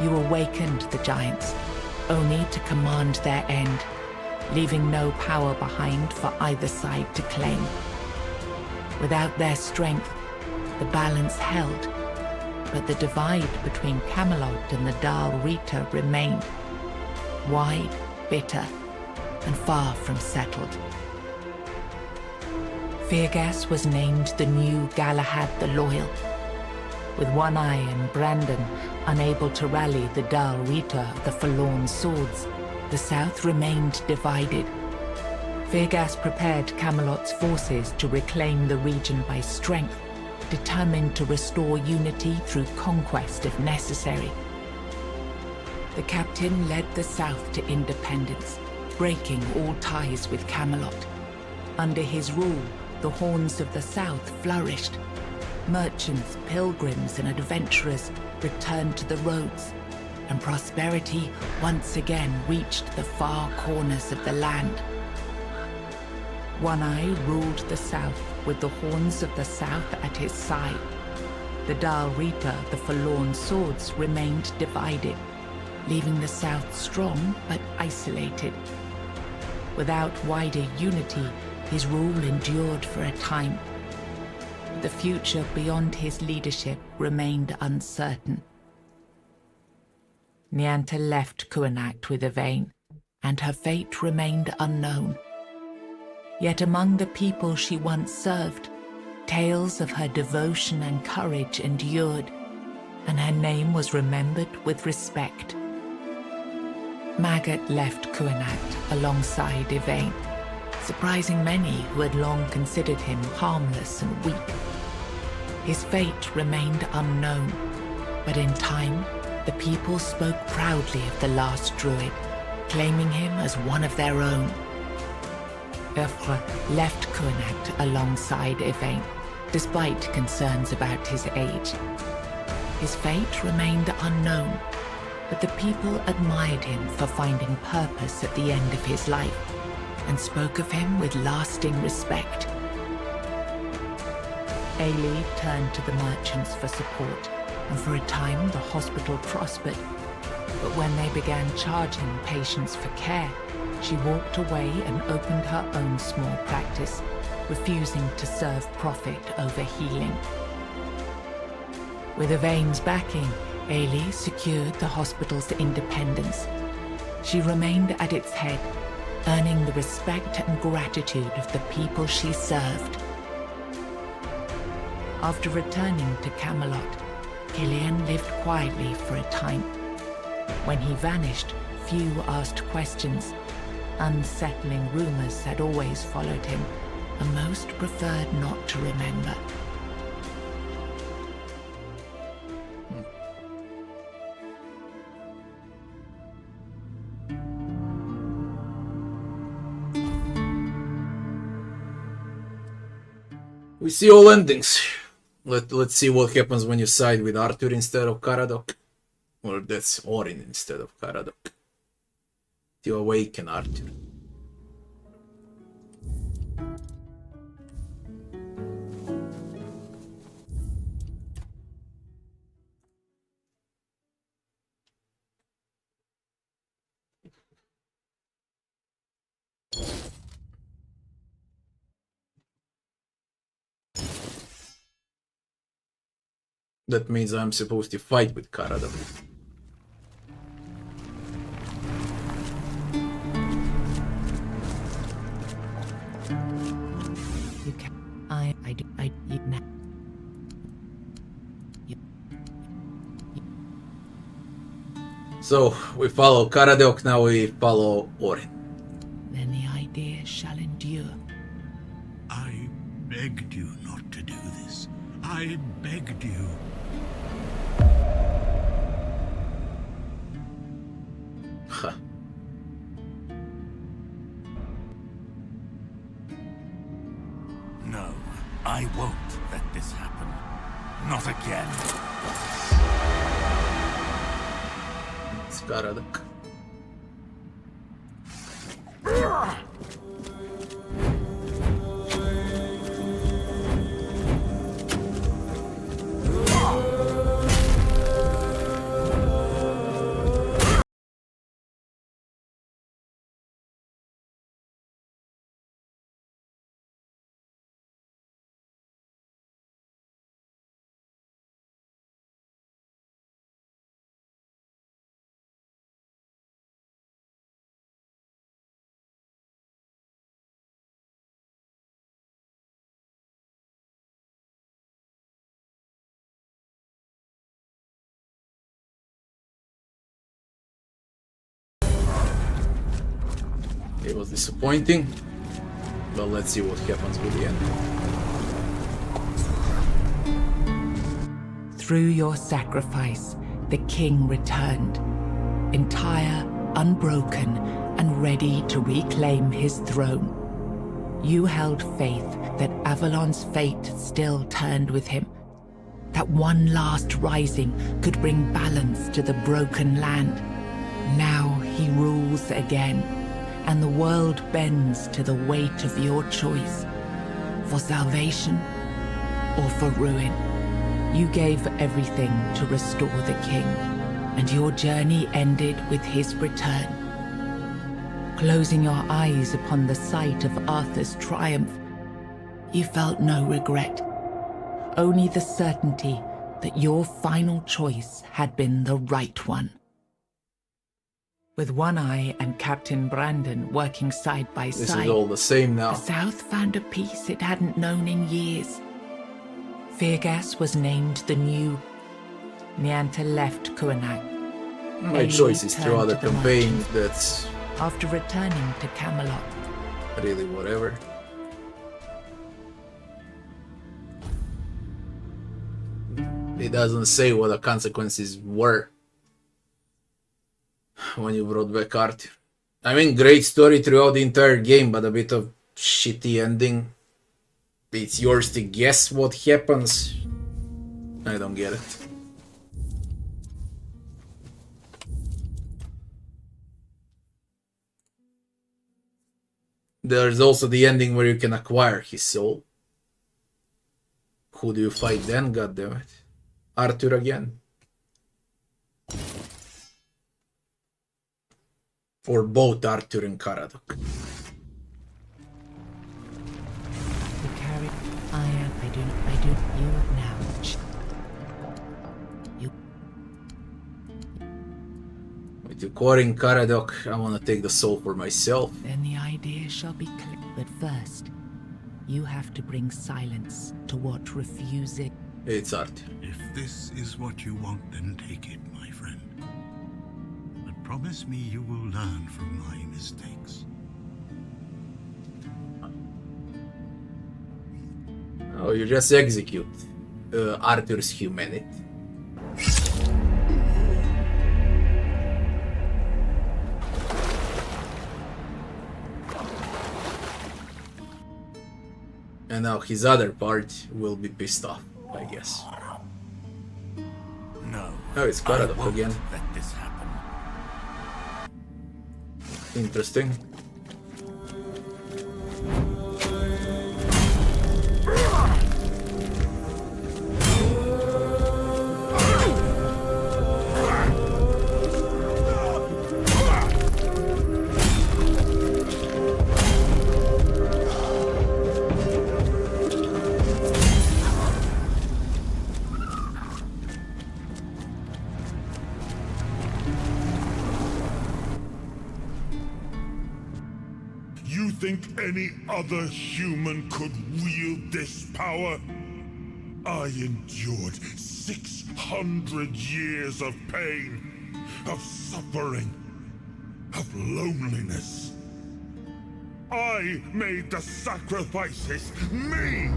You awakened the giants, only to command their end, leaving no power behind for either side to claim. Without their strength, the balance held, but the divide between Camelot and the Dál Riata remained, wide, bitter, and far from settled. Firgas was named the new Galahad the Loyal. With One Eye and Brandon unable to rally the Dál Riata of the Forlorn Swords, the South remained divided. Firgas prepared Camelot's forces to reclaim the region by strength, determined to restore unity through conquest if necessary. The captain led the South to independence, breaking all ties with Camelot. Under his rule, the Horns of the South flourished. Merchants, pilgrims, and adventurers returned to the roads, and prosperity once again reached the far corners of the land. One Eye ruled the South with the Horns of the South at his side. The Dál Riata, the Forlorn Swords, remained divided, leaving the South strong but isolated. Without wider unity, his rule endured for a time. The future beyond his leadership remained uncertain. Nianta left Kuanact with Yvain, and her fate remained unknown. Yet among the people she once served, tales of her devotion and courage endured, and her name was remembered with respect. Maggot left Kuanact alongside Yvain, surprising many who had long considered him harmless and weak. His fate remained unknown, but in time, the people spoke proudly of the last druid, claiming him as one of their own. Oeuvre left Kuanact alongside Yvain, despite concerns about his age. His fate remained unknown, but the people admired him for finding purpose at the end of his life, and spoke of him with lasting respect. Ailey turned to the merchants for support, and for a time the hospital prospered. But when they began charging patients for care, she walked away and opened her own small practice, refusing to serve profit over healing. With Yvain's backing, Ailey secured the hospital's independence. She remained at its head, earning the respect and gratitude of the people she served. After returning to Camelot, Killian lived quietly for a time. When he vanished, few asked questions. Unsettling rumors had always followed him, and most preferred not to remember. We see all endings. Let's see what happens when you side with Arthur instead of Caradoc. Or that's Orin instead of Caradoc. To awaken Arthur. That means I'm supposed to fight with Caradoc. You can. You now. So, we follow Caradoc, now we follow Orin. Then the idea shall endure. I begged you not to do this. I begged you. Huh. No, I won't let this happen. Not again. It's Caradoc. It was disappointing, but let's see what happens with the end. Through your sacrifice, the king returned, entire, unbroken, and ready to reclaim his throne. You held faith that Avalon's fate still turned with him, that one last rising could bring balance to the broken land. Now he rules again, and the world bends to the weight of your choice, for salvation or for ruin. You gave everything to restore the king, and your journey ended with his return. Closing your eyes upon the sight of Arthur's triumph, you felt no regret, only the certainty that your final choice had been the right one. With One Eye and Captain Brandon working side by side, This is all the same now. the South found a peace it hadn't known in years. Feargas was named the new. Nianta left Kuanang. My choices throughout the campaign, that's After returning to Camelot, really whatever. It doesn't say what the consequences were when you brought back Arthur. I mean, great story throughout the entire game, but a bit of shitty ending. It's yours to guess what happens. I don't get it. There's also the ending where you can acquire his soul. Who do you fight then, goddammit? Arthur again? Or both Arthur and Caradoc? you carry. I do, you now. You. With acquiring Caradoc, I wanna take the soul for myself. Then the idea shall be clear. But first, you have to bring silence to what refuses. It's Arthur. If this is what you want, then take it, my friend. But promise me you will learn from my mistakes. Oh, you just execute Arthur's humanity. And now his other part will be pissed off, I guess. No. Oh, it's Karadok I won't again. let this happen. Interesting. You think any other human could wield this power? I endured 600 years of pain, of suffering, of loneliness. I made the sacrifices, me!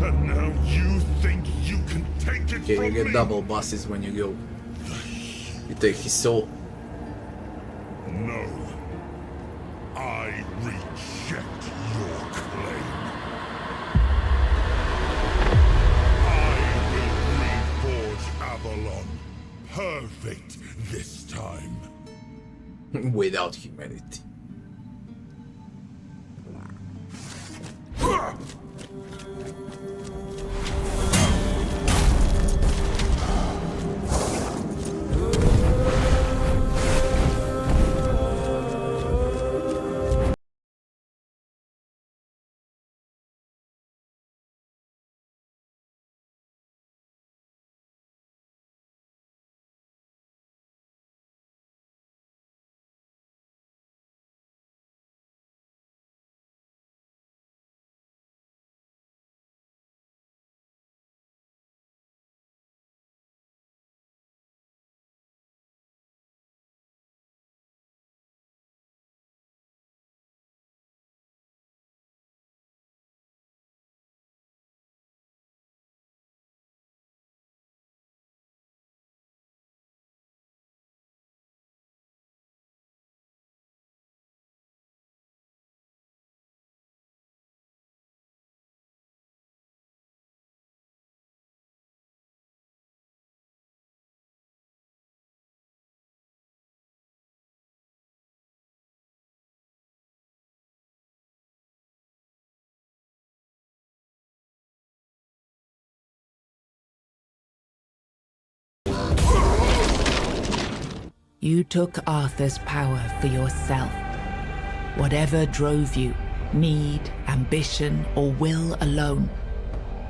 And now you think you can take it Okay, from you get me? double bosses when you go. You take his soul. No. I reject your claim. I will reforge Avalon. Perfect this time. Without humanity. You took Arthur's power for yourself. Whatever drove you, need, ambition, or will alone,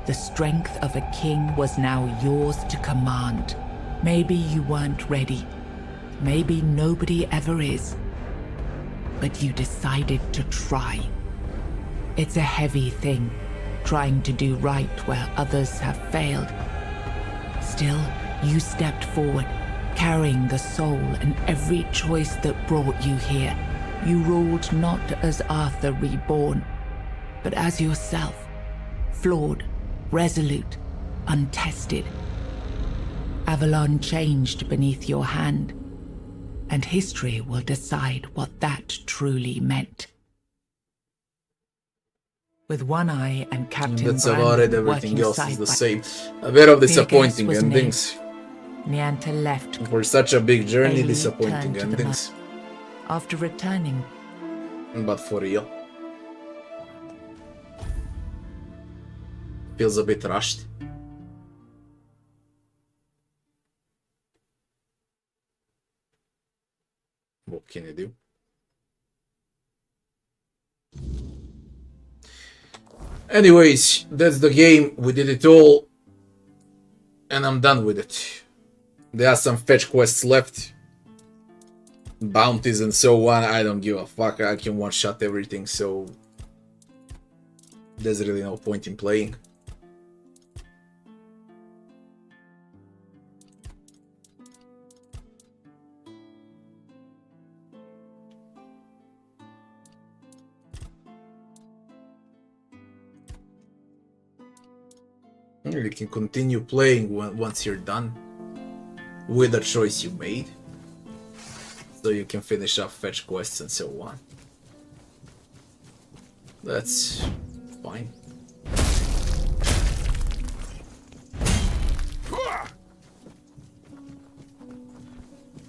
the strength of a king was now yours to command. Maybe you weren't ready. Maybe nobody ever is. But you decided to try. It's a heavy thing, trying to do right where others have failed. Still, you stepped forward, carrying the soul and every choice that brought you here. You ruled not as Arthur reborn, but as yourself, flawed, resolute, untested. Avalon changed beneath your hand, and history will decide what that truly meant. With one eye and Captain That's about it, Brandon everything working else is side the by same. A bit of Their guest disappointing was endings. Nianta left. For such a big journey, Ailey disappointing turned to the endings. After returning, But for real. Feels a bit rushed. What can you do? Anyways, that's the game. We did it all. And I'm done with it. There are some fetch quests left. Bounties and so on. I don't give a fuck. I can one-shot everything, so there's really no point in playing. You can continue playing once you're done with the choice you made, so you can finish up fetch quests and so on. That's fine.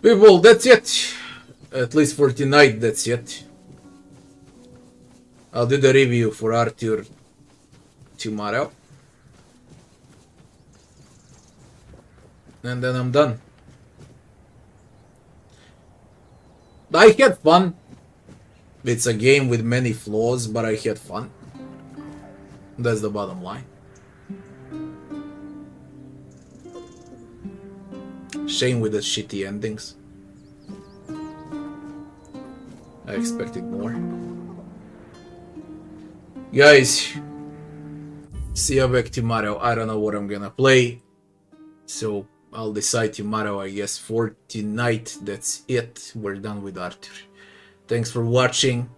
People, that's it. At least for tonight, that's it. I'll do the review for Arthur tomorrow. And then I'm done. I had fun. It's a game with many flaws, but I had fun. That's the bottom line. Shame with the shitty endings. I expected more. Guys, see you back tomorrow. I don't know what I'm gonna play, so I'll decide tomorrow, I guess. For tonight, that's it. We're done with Arthur. Thanks for watching.